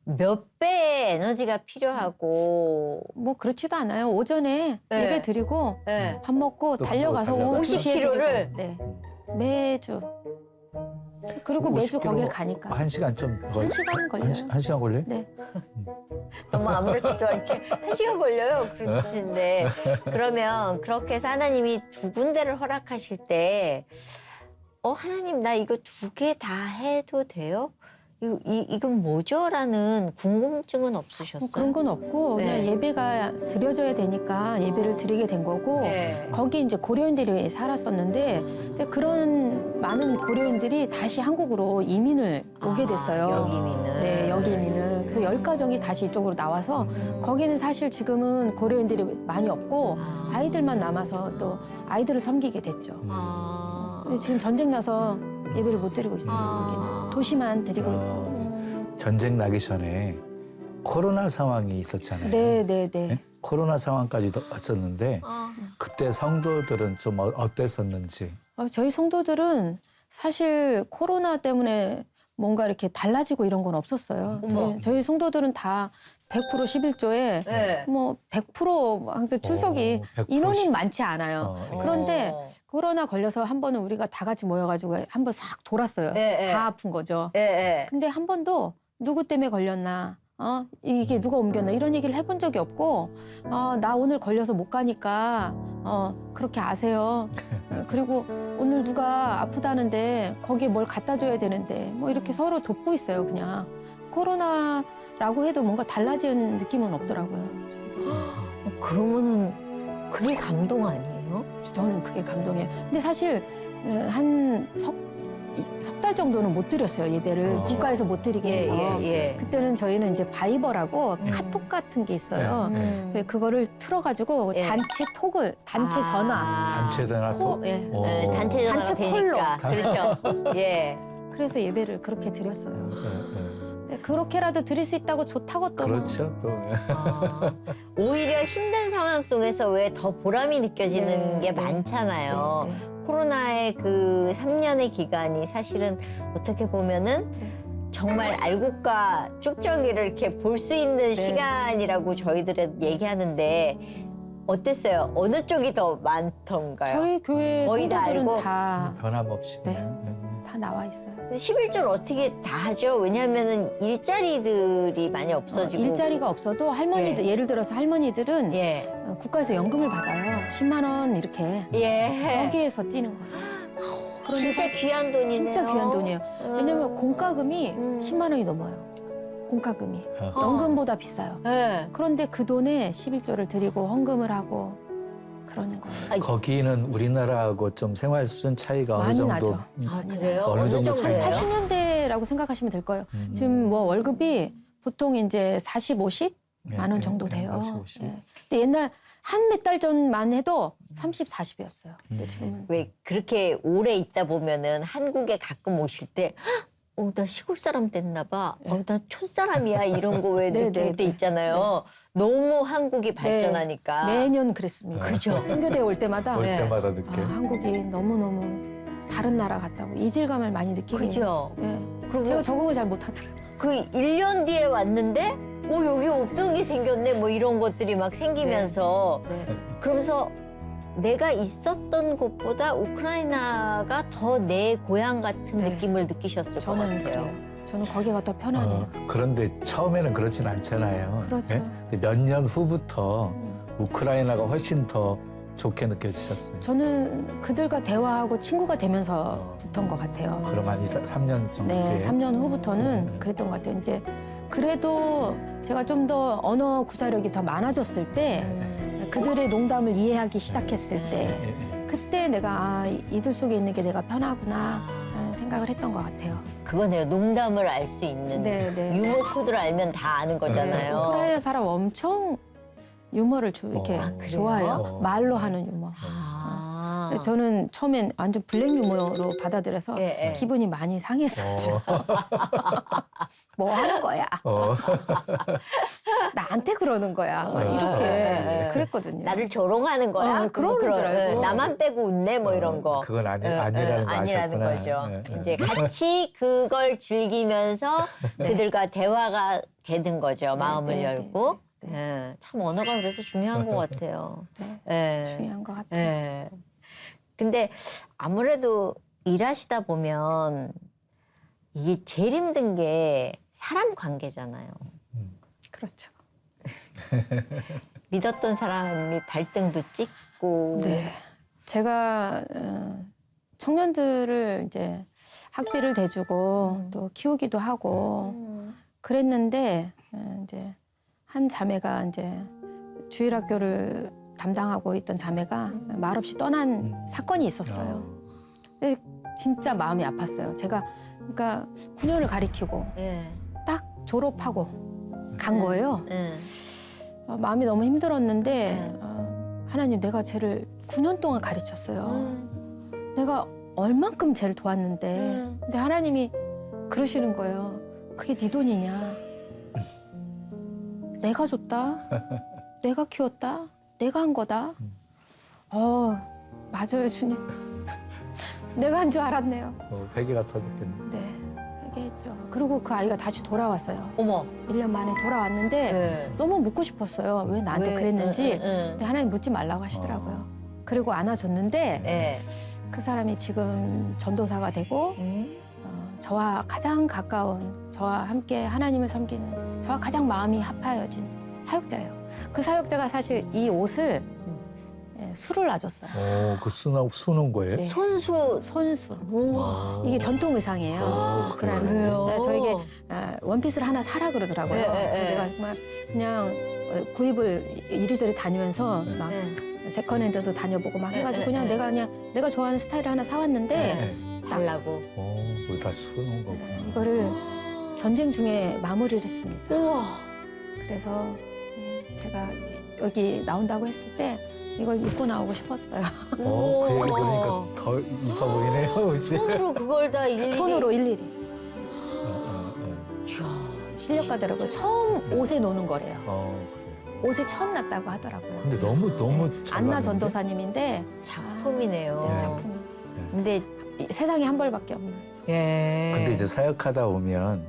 Speaker 2: 몇 배의 에너지가 필요하고
Speaker 4: 뭐 그렇지도 않아요. 오전에
Speaker 2: 네.
Speaker 4: 예배 드리고
Speaker 2: 네.
Speaker 4: 밥 먹고
Speaker 1: 또
Speaker 4: 달려가서
Speaker 1: 달려가서.
Speaker 4: 오후
Speaker 2: 50km 를?
Speaker 4: 2시에 드리고. 네. 매주. 그리고 매주
Speaker 1: 50km
Speaker 4: 거길 가니까.
Speaker 1: 1시간 좀
Speaker 4: 한 시간 걸려요.
Speaker 1: 한 시간 걸려요?
Speaker 4: 네.
Speaker 2: 너무 아무렇지도 않게 1시간 걸려요. 그러시는데 그러면 그렇게 해서 하나님이 두 군데를 허락하실 때 하나님 나 이거 두 개 다 해도 돼요? 이건 뭐죠? 라는 궁금증은 없으셨어요?
Speaker 4: 뭐 그런 건 없고
Speaker 2: 네.
Speaker 4: 그냥 예배가 드려져야 되니까 예배를 드리게 된 거고
Speaker 2: 네.
Speaker 4: 거기 이제 고려인들이 살았었는데 이제 그런 많은 고려인들이 다시 한국으로 이민을 오게 됐어요.
Speaker 2: 여기 이민을.
Speaker 4: 네, 여기 이민을. 그래서 10가정이 다시 이쪽으로 나와서 거기는 사실 지금은 고려인들이 많이 없고 아이들만 남아서 또 아이들을 섬기게 됐죠. 근데 지금 전쟁 나서 예배를 못 드리고 있어요. 여기는. 도시만 드리고 있고.
Speaker 1: 전쟁 나기 전에 코로나 상황이 있었잖아요.
Speaker 4: 네, 네, 네.
Speaker 1: 네? 코로나 상황까지도 왔었는데 그때 성도들은 좀 어땠었는지.
Speaker 4: 저희 성도들은 사실 코로나 때문에 뭔가 이렇게 달라지고 이런 건 없었어요.
Speaker 2: 어머.
Speaker 4: 저희 성도들은 다 100% 11조에
Speaker 2: 네.
Speaker 4: 뭐 100% 항상 출석이
Speaker 1: 100%
Speaker 4: 인원이 많지 않아요.
Speaker 1: 어,
Speaker 4: 그런데 코로나 걸려서 한 번은 우리가 다 같이 모여가지고 한 번 싹 돌았어요.
Speaker 2: 네,
Speaker 4: 다 아픈 거죠.
Speaker 2: 네.
Speaker 4: 근데 한 번도 누구 때문에 걸렸나, 이게 누가 옮겼나 이런 얘기를 해본 적이 없고, 나 오늘 걸려서 못 가니까 그렇게 아세요. 그리고 오늘 누가 아프다는데 거기에 뭘 갖다 줘야 되는데 뭐 이렇게 서로 돕고 있어요. 그냥 코로나라고 해도 뭔가 달라진 느낌은 없더라고요.
Speaker 2: 그러면은 그게 감동 아니에요?
Speaker 4: 저는 그게 감동이에요. 근데 사실 한 석 달 정도는 못 드렸어요. 예배를 국가에서 못 드리게 해서.
Speaker 2: 예.
Speaker 4: 그때는 저희는 이제 바이버라고 카톡 같은 게 있어요.
Speaker 1: 네.
Speaker 4: 그거를 틀어가지고
Speaker 2: 예.
Speaker 4: 단체 톡을, 단체 전화,
Speaker 1: 단체 전화 또?
Speaker 4: 예.
Speaker 2: 네, 단체 전화가
Speaker 4: 단체
Speaker 2: 되니까. 그렇죠. 예.
Speaker 4: 그래서 예배를 그렇게 드렸어요.
Speaker 1: 네,
Speaker 4: 네, 그렇게라도 드릴 수 있다고 좋다고 또.
Speaker 1: 그렇죠. 또.
Speaker 2: 오히려 힘든 상황 속에서 왜 더 보람이 느껴지는
Speaker 4: 네,
Speaker 2: 게
Speaker 4: 네.
Speaker 2: 많잖아요.
Speaker 4: 네, 네.
Speaker 2: 코로나의 그 3년의 기간이 사실은 어떻게 보면은 정말 알곡과 쭉정이를 이렇게 볼 수 있는 시간이라고 저희들은 얘기하는데 어땠어요? 어느 쪽이 더 많던가요?
Speaker 4: 저희 교회
Speaker 2: 거의 다 알고?
Speaker 4: 성도들은 다
Speaker 1: 변함없이.
Speaker 4: 네. 나와 있어요.
Speaker 2: 11조를 어떻게 다 하죠? 왜냐하면은 일자리들이 많이 없어지고
Speaker 4: 일자리가 없어도 할머니들, 예를 들어서 할머니들은
Speaker 2: 예.
Speaker 4: 국가에서 연금을 받아요. 10만 원 이렇게.
Speaker 2: 예.
Speaker 4: 거기에서 뛰는 거예요.
Speaker 2: 진짜 귀한 돈이네요.
Speaker 4: 진짜 귀한 돈이에요. 왜냐면 공과금이
Speaker 2: 음.
Speaker 4: 10만 원이 넘어요. 공과금이.
Speaker 1: 어.
Speaker 4: 연금보다 비싸요.
Speaker 2: 예.
Speaker 4: 그런데 그 돈에 11조를 드리고 헌금을 하고 그러는 거예요.
Speaker 1: 거기는 우리나라하고 좀 생활 수준 차이가 어느
Speaker 4: 많이
Speaker 1: 정도
Speaker 4: 나죠.
Speaker 2: 아, 그래요?
Speaker 1: 어느 정도 차이가?
Speaker 4: 80년대라고 생각하시면 될 거예요.
Speaker 1: 음.
Speaker 4: 지금 뭐 월급이 보통 이제 40, 50만 원
Speaker 1: 네,
Speaker 4: 정도
Speaker 1: 네,
Speaker 4: 돼요.
Speaker 1: 40, 50.
Speaker 4: 예. 근데 옛날 한 몇 달 전만 해도 30, 40이었어요. 근데 지금은
Speaker 2: 왜 그렇게 오래 있다 보면은 한국에 가끔 오실 때 나 시골 사람 됐나 봐. 나 촌사람이야. 이런 거 왜
Speaker 4: 네,
Speaker 2: 느낄
Speaker 4: 네,
Speaker 2: 때
Speaker 4: 네.
Speaker 2: 있잖아요. 너무 한국이 발전하니까.
Speaker 4: 매년 그랬습니다.
Speaker 2: 그죠.
Speaker 4: 선교대 올 때마다
Speaker 1: 올
Speaker 2: 네.
Speaker 1: 때마다 느껴.
Speaker 4: 한국이 너무너무 다른 나라 같다고 이질감을 많이 느끼게
Speaker 2: 그죠.
Speaker 4: 예.
Speaker 2: 그리고
Speaker 4: 제가 적응을 잘 못하더라고요.
Speaker 2: 그 1년 뒤에 왔는데 여기 없던 게 생겼네. 뭐 이런 것들이 막 생기면서
Speaker 4: 네.
Speaker 2: 그러면서 내가 있었던 곳보다 우크라이나가 더 내 고향 같은
Speaker 4: 네.
Speaker 2: 느낌을 느끼셨을 것
Speaker 4: 저는
Speaker 2: 같아요.
Speaker 4: 그래요. 저는 거기가 더 편하네요.
Speaker 1: 그런데 처음에는 그렇진 않잖아요.
Speaker 4: 그렇죠.
Speaker 1: 예? 몇 년 후부터 우크라이나가 훨씬 더 좋게 느껴지셨어요.
Speaker 4: 저는 그들과 대화하고 친구가 되면서부터인 것 같아요.
Speaker 1: 그럼 한 3년 정도
Speaker 4: 네,
Speaker 1: 뒤에?
Speaker 4: 3년 후부터는 그랬던 것 같아요. 이제 그래도 제가 좀 더 언어 구사력이 더 많아졌을 때
Speaker 1: 네.
Speaker 4: 그들의 농담을 이해하기 시작했을
Speaker 1: 예,
Speaker 4: 때
Speaker 1: 예.
Speaker 4: 그때 내가 아, 이들 속에 있는 게 내가 편하구나 하는 생각을 했던 것 같아요.
Speaker 2: 그거네요. 농담을 알 수 있는
Speaker 4: 네, 네.
Speaker 2: 유머 코드를 알면 다 아는 거잖아요.
Speaker 4: 우크라이나 사람 엄청 유머를 이렇게
Speaker 1: 아,
Speaker 2: 그래요?
Speaker 4: 좋아해요. 말로 하는 유머.
Speaker 2: 아.
Speaker 4: 근데 저는 처음엔 완전 블랙 유머로 받아들여서
Speaker 2: 예, 예.
Speaker 4: 기분이 많이 상했어요. 뭐 하는 거야? 나한테 그러는 거야. 막 이렇게
Speaker 2: 예.
Speaker 4: 그랬거든요.
Speaker 2: 나를 조롱하는 거야?
Speaker 4: 그러는 줄 알고.
Speaker 2: 나만 빼고 웃네 뭐 이런 거.
Speaker 1: 그건
Speaker 2: 예,
Speaker 1: 아니라는 거
Speaker 2: 아니라는
Speaker 1: 아셨구나.
Speaker 2: 거죠.
Speaker 1: 예, 예.
Speaker 2: 이제 같이 그걸 즐기면서 그들과 대화가 되는 거죠. 마음을
Speaker 4: 네,
Speaker 2: 열고.
Speaker 4: 네,
Speaker 2: 예, 참 언어가 그래서 중요한 것 같아요.
Speaker 4: 네,
Speaker 2: 예.
Speaker 4: 중요한 것 같아요.
Speaker 2: 예. 근데 아무래도 일하시다 보면 이게 제일 힘든 게 사람 관계잖아요.
Speaker 4: 그렇죠.
Speaker 2: 믿었던 사람이 발등도 찍고.
Speaker 4: 네. 제가 청년들을 이제 학비를 대주고 또 키우기도 하고 그랬는데 이제 한 자매가 이제 주일학교를 담당하고 있던 자매가 말없이 떠난 사건이 있었어요. 근데 진짜 마음이 아팠어요. 제가 그러니까 9년을 가리키고
Speaker 2: 예.
Speaker 4: 딱 졸업하고 간 거예요.
Speaker 2: 예.
Speaker 4: 마음이 너무 힘들었는데 하나님 내가 쟤를 9년 동안 가르쳤어요. 내가 얼만큼 쟤를 도왔는데 근데 하나님이 그러시는 거예요. 그게 네 돈이냐? 내가 줬다. 내가 키웠다. 내가 한 거다. 맞아요 주님. 내가 한 줄 알았네요.
Speaker 1: 회개가 터졌겠네.
Speaker 4: 네, 회개했죠. 그리고 그 아이가 다시 돌아왔어요.
Speaker 2: 어머.
Speaker 4: 1년 만에 돌아왔는데
Speaker 2: 예.
Speaker 4: 너무 묻고 싶었어요. 왜 나한테
Speaker 2: 왜?
Speaker 4: 그랬는지.
Speaker 2: 응.
Speaker 4: 근데 하나님 묻지 말라고 하시더라고요. 그리고 안아줬는데
Speaker 2: 예.
Speaker 4: 그 사람이 지금 전도사가 되고 저와 가장 가까운 저와 함께 하나님을 섬기는 저와 가장 마음이 합하여진 사역자예요. 그 사역자가 사실 이 옷을 수를 놔줬어요.
Speaker 1: 그 수놓은 거예요?
Speaker 4: 네.
Speaker 2: 손수.
Speaker 4: 손수.
Speaker 2: 우와.
Speaker 4: 이게 전통 의상이에요.
Speaker 2: 그래요?
Speaker 4: 네, 저에게 원피스를 하나 사라 그러더라고요.
Speaker 2: 예, 예, 예.
Speaker 4: 그래서 제가 정말 그냥 구입을 이리저리 다니면서 막
Speaker 2: 예.
Speaker 4: 세컨핸드도 다녀보고 막 해가지고
Speaker 2: 예,
Speaker 4: 그냥
Speaker 2: 예.
Speaker 4: 내가 좋아하는 스타일을 하나 사왔는데
Speaker 1: 네.
Speaker 2: 달라고.
Speaker 1: 거기 다 수놓은 거구나.
Speaker 4: 이거를 전쟁 중에 마무리를 했습니다.
Speaker 2: 우와.
Speaker 4: 그래서 제가 여기 나온다고 했을 때 이걸 입고 나오고 싶었어요.
Speaker 1: 그 얘기 들으니까 더 이뻐 보이네요, 옷이.
Speaker 2: 손으로 그걸 다 일일이.
Speaker 4: 손으로 일일이.
Speaker 2: 이야.
Speaker 4: 실력가더라고요. 처음 옷에 노는 거래요.
Speaker 1: 그래요.
Speaker 4: 옷에 처음 났다고 하더라고요.
Speaker 1: 근데 너무 잘
Speaker 4: 안나
Speaker 1: 봤는데?
Speaker 4: 전도사님인데
Speaker 2: 작품이네요.
Speaker 4: 네,
Speaker 1: 네.
Speaker 4: 작품이.
Speaker 2: 근데
Speaker 4: 세상에 한 벌밖에 없는.
Speaker 2: 예.
Speaker 1: 근데 이제 사역하다 보면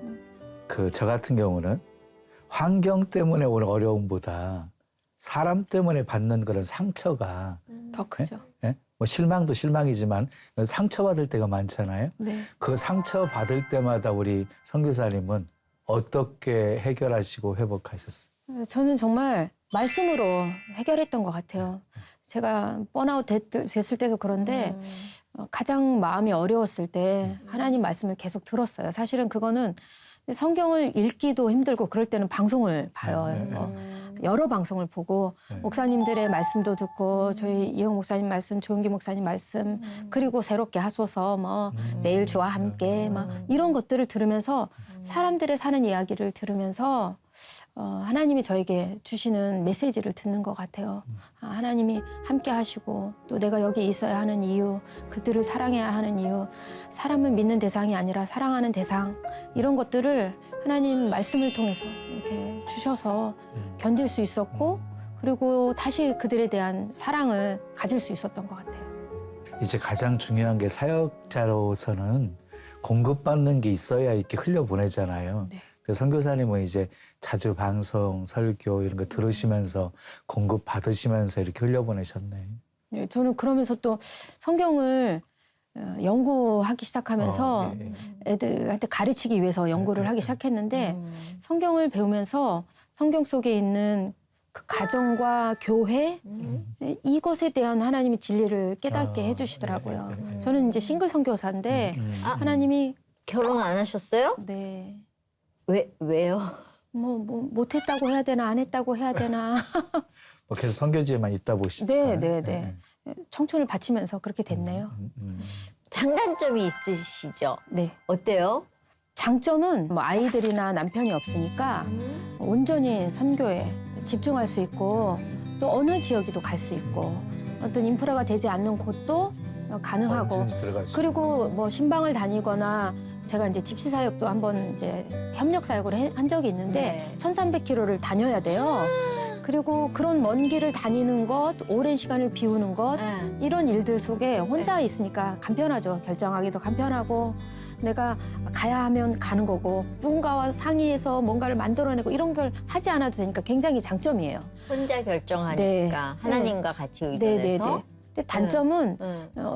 Speaker 1: 저 같은 경우는 환경 때문에 오는 어려움보다 사람 때문에 받는 그런 상처가
Speaker 4: 더 크죠.
Speaker 1: 예? 뭐 실망도 실망이지만 상처받을 때가 많잖아요.
Speaker 4: 네.
Speaker 1: 그 상처 받을 때마다 우리 선교사님은 어떻게 해결하시고 회복하셨어요?
Speaker 4: 저는 정말 말씀으로 해결했던 것 같아요. 제가 번아웃 됐을 때도 그런데 가장 마음이 어려웠을 때 하나님 말씀을 계속 들었어요. 사실은 그거는 성경을 읽기도 힘들고 그럴 때는 방송을 봐요. 여러 방송을 보고 목사님들의 말씀도 듣고 저희 이영 목사님 말씀, 조은기 목사님 말씀 그리고 새롭게 하소서 뭐 매일 주와 함께 막 이런 것들을 들으면서 사람들의 사는 이야기를 들으면서 하나님이 저에게 주시는 메시지를 듣는 것 같아요. 하나님이 함께 하시고 또 내가 여기 있어야 하는 이유, 그들을 사랑해야 하는 이유, 사람을 믿는 대상이 아니라 사랑하는 대상 이런 것들을 하나님 말씀을 통해서 이렇게 주셔서 견딜 수 있었고 그리고 다시 그들에 대한 사랑을 가질 수 있었던 것 같아요.
Speaker 1: 이제 가장 중요한 게 사역자로서는 공급받는 게 있어야 이렇게 흘려보내잖아요.
Speaker 4: 네.
Speaker 1: 그래서 선교사님은 이제 자주 방송, 설교 이런 거 들으시면서 공급 받으시면서 이렇게 흘려보내셨네.
Speaker 4: 네, 저는 그러면서 또 성경을 연구하기 시작하면서
Speaker 1: 예.
Speaker 4: 애들한테 가르치기 위해서 연구를 하기 시작했는데 성경을 배우면서 성경 속에 있는 그 가정과 교회 이것에 대한 하나님의 진리를 깨닫게 해주시더라고요. 저는 이제 싱글 선교사인데 하나님이
Speaker 2: 결혼 안 하셨어요?
Speaker 4: 네.
Speaker 2: 왜요?
Speaker 4: 뭐 못했다고 해야 되나 안 했다고 해야 되나
Speaker 1: 뭐 계속 선교지에만 있다 보시니까.
Speaker 4: 네. 청춘을 바치면서 그렇게 됐네요.
Speaker 2: 장단점이 있으시죠?
Speaker 4: 네.
Speaker 2: 어때요?
Speaker 4: 장점은 뭐 아이들이나 남편이 없으니까 온전히 선교에 집중할 수 있고 또 어느 지역에도 갈 수 있고 어떤 인프라가 되지 않는 곳도 가능하고
Speaker 1: 언제든지 들어갈 수
Speaker 4: 그리고 뭐 신방을 다니거나 제가 이제 집시 사역도 한번 이제 협력 사역을 한 적이 있는데
Speaker 2: 네.
Speaker 4: 1,300km를 다녀야 돼요. 그리고 그런 먼 길을 다니는 것, 오랜 시간을 비우는 것 이런 일들 속에 혼자 있으니까 간편하죠. 결정하기도 간편하고 내가 가야 하면 가는 거고 누군가와 상의해서 뭔가를 만들어내고 이런 걸 하지 않아도 되니까 굉장히 장점이에요.
Speaker 2: 혼자 결정하니까
Speaker 4: 네.
Speaker 2: 하나님과 같이 의논해서.
Speaker 4: 근데 단점은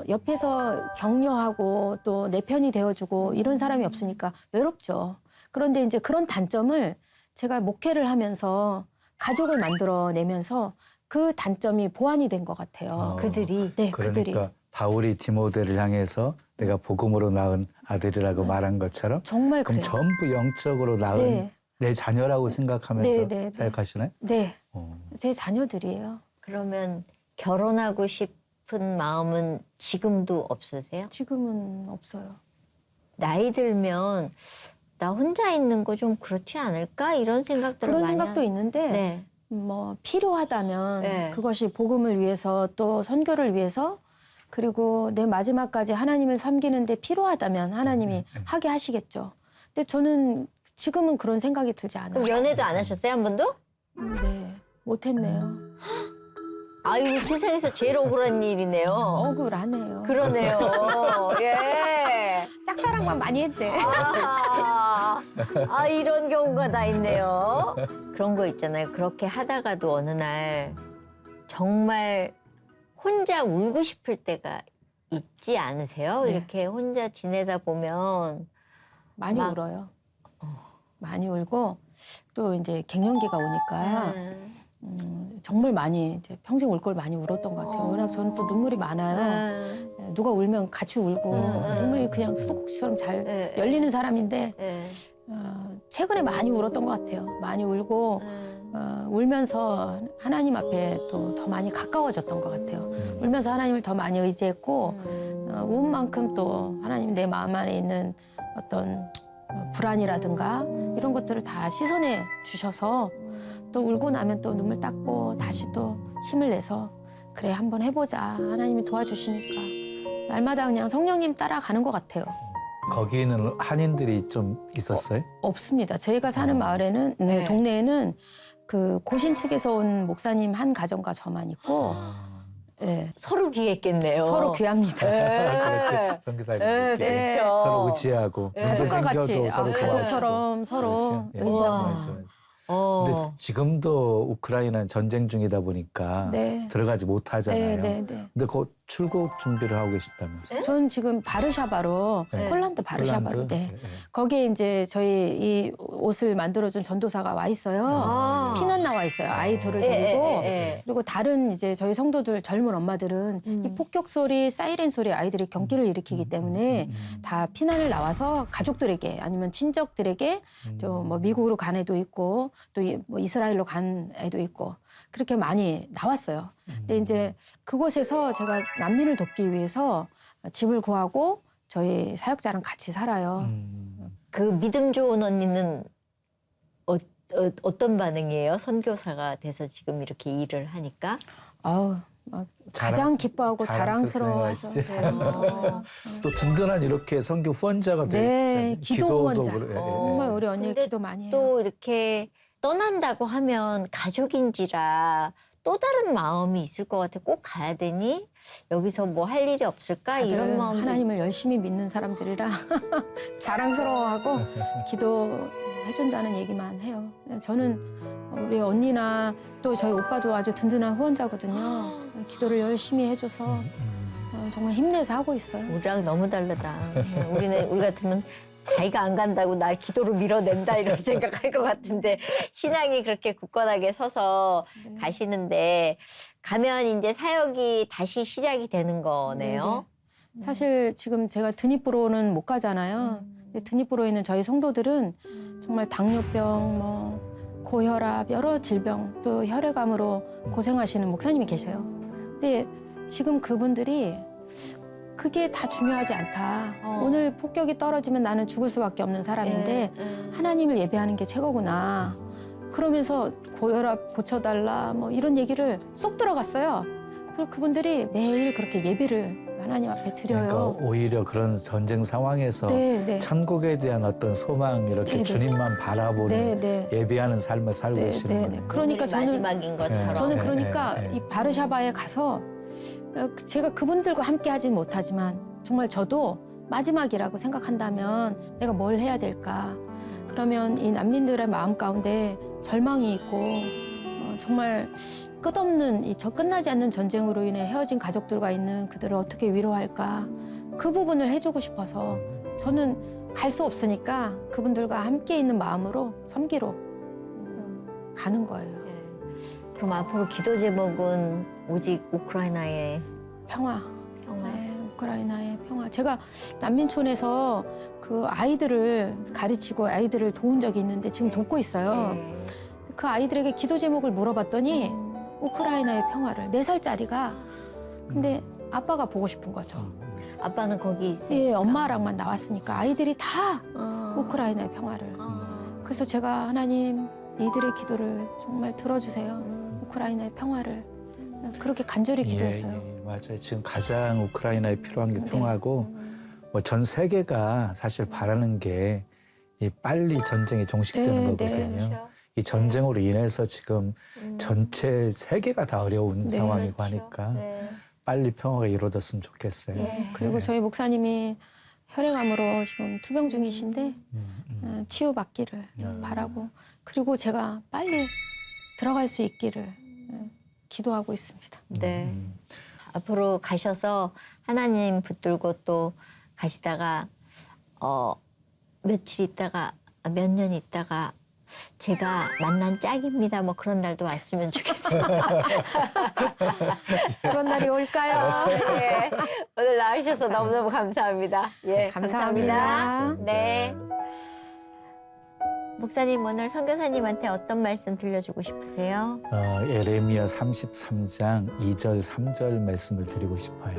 Speaker 4: 옆에서 격려하고 또 내 편이 되어주고 이런 사람이 없으니까 외롭죠. 그런데 이제 그런 단점을 제가 목회를 하면서 가족을 만들어내면서 그 단점이 보완이 된 것 같아요.
Speaker 2: 그들이
Speaker 4: 네,
Speaker 1: 그러니까
Speaker 4: 그들이.
Speaker 1: 바울이 디모데를 향해서 내가 복음으로 낳은 아들이라고 말한 것처럼
Speaker 4: 정말
Speaker 1: 그럼
Speaker 4: 그래요.
Speaker 1: 전부 영적으로 낳은
Speaker 4: 네.
Speaker 1: 내 자녀라고 생각하면서
Speaker 4: 네, 네, 네.
Speaker 1: 사역하시나요?
Speaker 4: 네,
Speaker 1: 어.
Speaker 4: 제 자녀들이에요.
Speaker 2: 그러면 결혼하고 싶은 마음은 지금도 없으세요?
Speaker 4: 지금은 없어요.
Speaker 2: 나이 들면 나 혼자 있는 거 좀 그렇지 않을까 이런 생각들을
Speaker 4: 그런
Speaker 2: 많이
Speaker 4: 생각도 있는데
Speaker 2: 네.
Speaker 4: 뭐 필요하다면
Speaker 2: 네.
Speaker 4: 그것이 복음을 위해서 또 선교를 위해서 그리고 내 마지막까지 하나님을 섬기는데 필요하다면 하나님이 하게 하시겠죠. 근데 저는 지금은 그런 생각이 들지 않아요.
Speaker 2: 그럼 연애도 안 하셨어요 한 번도?
Speaker 4: 네, 못했네요.
Speaker 2: 아이고 세상에서 제일 억울한 일이네요.
Speaker 4: 억울하네요.
Speaker 2: 그러네요. 예.
Speaker 4: 짝사랑만 많이 했대.
Speaker 2: 이런 경우가 다 있네요. 그런 거 있잖아요. 그렇게 하다가도 어느 날 정말 혼자 울고 싶을 때가 있지 않으세요?
Speaker 4: 네.
Speaker 2: 이렇게 혼자 지내다 보면
Speaker 4: 많이
Speaker 2: 막-
Speaker 4: 울어요. 많이 울고 또 이제 갱년기가 오니까 정말 많이 이제 평생 울 걸 많이 울었던 것 같아요. 워낙 저는 또 눈물이 많아요. 누가 울면 같이 울고 눈물이 그냥 수도꼭지처럼 잘
Speaker 2: 네.
Speaker 4: 열리는 사람인데
Speaker 2: 네.
Speaker 4: 최근에 많이 울었던 것 같아요. 많이 울고 울면서 하나님 앞에 또 더 많이 가까워졌던 것 같아요. 울면서 하나님을 더 많이 의지했고 운 만큼 또 하나님 내 마음 안에 있는 어떤 불안이라든가 이런 것들을 다 씻어내 주셔서 또 울고 나면 또 눈물 닦고 다시 또 힘을 내서 그래 한번 해보자. 하나님이 도와주시니까 날마다 그냥 성령님 따라가는 것 같아요.
Speaker 1: 거기는 한인들이 좀 있었어요?
Speaker 4: 없습니다. 저희가 사는 마을에는
Speaker 2: 네.
Speaker 4: 동네에는 그 고신 측에서 온 목사님 한 가정과 저만 있고 예,
Speaker 2: 서로 귀했겠네요.
Speaker 4: 서로 귀합니다.
Speaker 1: 그렇게 선교사님들
Speaker 2: 네,
Speaker 1: 서로
Speaker 2: 그렇죠.
Speaker 1: 의지하고
Speaker 2: 네.
Speaker 1: 문제
Speaker 4: 가족과 같이
Speaker 1: 생겨도 서로 도와주고.
Speaker 4: 가족처럼 서로
Speaker 1: 그렇죠. 예.
Speaker 4: 의지하고
Speaker 1: 맞아, 맞아. 근데 지금도 우크라이나는 전쟁 중이다 보니까
Speaker 4: 네.
Speaker 1: 들어가지 못하잖아요.
Speaker 4: 네.
Speaker 1: 근데 곧 출국 준비를 하고 계시다면서요?
Speaker 4: 저는 지금 바르샤바로
Speaker 1: 네.
Speaker 4: 폴란드 바르샤바로
Speaker 1: 폴란드?
Speaker 4: 네. 거기에 이제 저희 이 옷을 만들어준 전도사가 와 있어요. 피난 나와 있어요. 아이 둘을 데리고. 그리고 다른 이제 저희 성도들 젊은 엄마들은 이 폭격 소리, 사이렌 소리 아이들이 경기를 일으키기 때문에 다 피난을 나와서 가족들에게 아니면 친척들에게 또 뭐 미국으로 간 애도 있고 또 뭐 이스라엘로 간 애도 있고 그렇게 많이 나왔어요. 근데 이제 그곳에서 제가 난민을 돕기 위해서 집을 구하고 저희 사역자랑 같이 살아요.
Speaker 2: 그 믿음 좋은 언니는 어떤 반응이에요? 선교사가 돼서 지금 이렇게 일을 하니까?
Speaker 4: 아우, 막 가장 기뻐하고 자랑스러워하죠.
Speaker 1: 자랑스러워하시지. 또 든든한 이렇게 선교 후원자가
Speaker 4: 네, 기도 후원자.
Speaker 1: 그래.
Speaker 4: 정말 우리 언니
Speaker 2: 근데
Speaker 4: 기도 많이 해요.
Speaker 2: 또 이렇게 떠난다고 하면 가족인지라 또 다른 마음이 있을 것 같아. 꼭 가야 되니? 여기서 뭐 할 일이 없을까? 이런
Speaker 4: 다들
Speaker 2: 마음.
Speaker 4: 하나님을 열심히 믿는 사람들이라 자랑스러워하고 기도해준다는 얘기만 해요. 저는 우리 언니나 또 저희 오빠도 아주 든든한 후원자거든요. 기도를 열심히 해줘서 정말 힘내서 하고 있어요.
Speaker 2: 우리랑 너무 다르다. 우리 같으면 자기가 안 간다고 날 기도로 밀어낸다 이런 생각할 것 같은데 신앙이 그렇게 굳건하게 서서 가시는데 가면 이제 사역이 다시 시작이 되는 거네요.
Speaker 4: 사실 지금 제가 드니프로는 못 가잖아요. 근데 드니프로에 있는 저희 성도들은 정말 당뇨병, 뭐 고혈압, 여러 질병 또 혈액암으로 고생하시는 목사님이 계세요. 근데 지금 그분들이 그게 다 중요하지 않다. 오늘 폭격이 떨어지면 나는 죽을 수밖에 없는 사람인데 하나님을 예배하는 게 최고구나. 그러면서 고혈압 고쳐달라 뭐 이런 얘기를 쏙 들어갔어요. 그리고 그분들이 매일 그렇게 예배를 하나님 앞에 드려요.
Speaker 1: 그러니까 오히려 그런 전쟁 상황에서
Speaker 4: 네.
Speaker 1: 천국에 대한 어떤 소망 이렇게
Speaker 4: 네, 네.
Speaker 1: 주님만 바라보는
Speaker 4: 네.
Speaker 1: 예배하는 삶을 살고 계시는 거예요.
Speaker 4: 그러니까 저는
Speaker 2: 마지막인 것처럼.
Speaker 4: 저는
Speaker 1: 네,
Speaker 4: 그러니까
Speaker 1: 네, 네.
Speaker 4: 이 바르샤바에 가서 제가 그분들과 함께 하진 못하지만 정말 저도 마지막이라고 생각한다면 내가 뭘 해야 될까? 그러면 이 난민들의 마음 가운데 절망이 있고 정말 끝없는 이 끝나지 않는 전쟁으로 인해 헤어진 가족들과 있는 그들을 어떻게 위로할까? 그 부분을 해주고 싶어서 저는 갈 수 없으니까 그분들과 함께 있는 마음으로 섬기러 가는 거예요.
Speaker 2: 네. 그럼 앞으로 기도 제목은 오직 우크라이나의
Speaker 4: 평화.
Speaker 2: 평화.
Speaker 4: 네, 우크라이나의 평화. 제가 난민촌에서 그 아이들을 가르치고 아이들을 도운 적이 있는데 지금 돕고 있어요.
Speaker 2: 네.
Speaker 4: 그 아이들에게 기도 제목을 물어봤더니 우크라이나의 평화를 4살짜리가 근데 아빠가 보고 싶은 거죠.
Speaker 2: 아빠는 거기 있으니까.
Speaker 4: 예, 엄마랑만 나왔으니까 아이들이 다
Speaker 2: 어.
Speaker 4: 우크라이나의 평화를.
Speaker 2: 어.
Speaker 4: 그래서 제가 하나님 이들의 기도를 정말 들어주세요. 우크라이나의 평화를. 그렇게 간절히 기도했어요.
Speaker 1: 예, 맞아요. 지금 가장 우크라이나에 필요한 게 평화고 뭐 전 세계가 사실 바라는 게 이 빨리 전쟁이 종식되는
Speaker 4: 네,
Speaker 1: 거거든요.
Speaker 2: 그렇죠.
Speaker 1: 이 전쟁으로 인해서 지금 전체 세계가 다 어려운
Speaker 4: 네,
Speaker 1: 상황이고
Speaker 2: 그렇죠.
Speaker 1: 하니까
Speaker 2: 네.
Speaker 1: 빨리 평화가 이루어졌으면 좋겠어요.
Speaker 2: 네.
Speaker 4: 그리고 저희 목사님이 혈액암으로 지금 투병 중이신데 치유받기를 바라고 그리고 제가 빨리 들어갈 수 있기를 기도하고 있습니다.
Speaker 2: 네. 앞으로 가셔서 하나님 붙들고 또 가시다가 며칠 있다가 몇 년 있다가 제가 만난 짝입니다. 뭐 그런 날도 왔으면 좋겠어요.
Speaker 4: 그런 날이 올까요?
Speaker 2: 예. 오늘 나와주셔서 너무너무 감사합니다. 예,
Speaker 4: 감사합니다.
Speaker 2: 감사합니다. 네. 목사님 오늘 선교사님한테 어떤 말씀 들려주고 싶으세요?
Speaker 1: 예레미야 33장 2절 3절 말씀을 드리고 싶어요.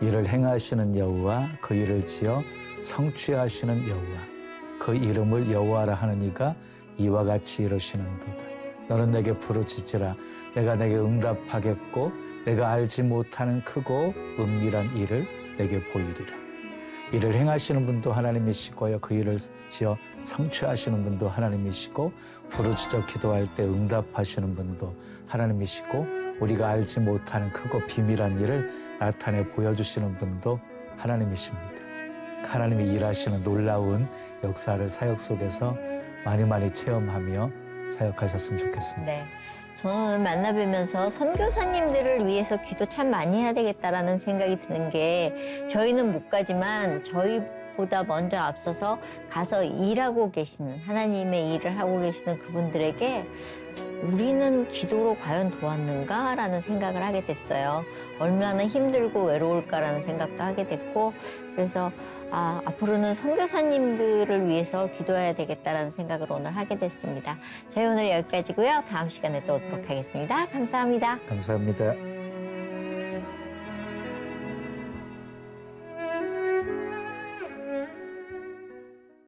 Speaker 1: 이를 행하시는 여호와 그 일을 지어 성취하시는 여호와 그 이름을 여호와라 하는 이가 이와 같이 이르시는도다. 너는 내게 부르짖으라. 내가 내게 응답하겠고 내가 알지 못하는 크고 은밀한 일을 내게 보이리라. 이를 행하시는 분도 하나님이시고요. 그 일을 지어 성취하시는 분도 하나님이시고 부르짖어 기도할 때 응답하시는 분도 하나님이시고 우리가 알지 못하는 크고 비밀한 일을 나타내 보여주시는 분도 하나님이십니다. 하나님이 일하시는 놀라운 역사를 사역 속에서 많이 체험하며 사역하셨으면 좋겠습니다.
Speaker 2: 네. 저는 오늘 만나뵈면서 선교사님들을 위해서 기도 참 많이 해야 되겠다라는 생각이 드는 게 저희는 못 가지만 저희보다 먼저 앞서서 가서 일하고 계시는 하나님의 일을 하고 계시는 그분들에게 우리는 기도로 과연 도왔는가라는 생각을 하게 됐어요. 얼마나 힘들고 외로울까라는 생각도 하게 됐고 그래서 앞으로는 선교사님들을 위해서 기도해야 되겠다라는 생각을 오늘 하게 됐습니다. 저희 오늘 여기까지고요. 다음 시간에 또 오도록 하겠습니다. 감사합니다.
Speaker 1: 감사합니다.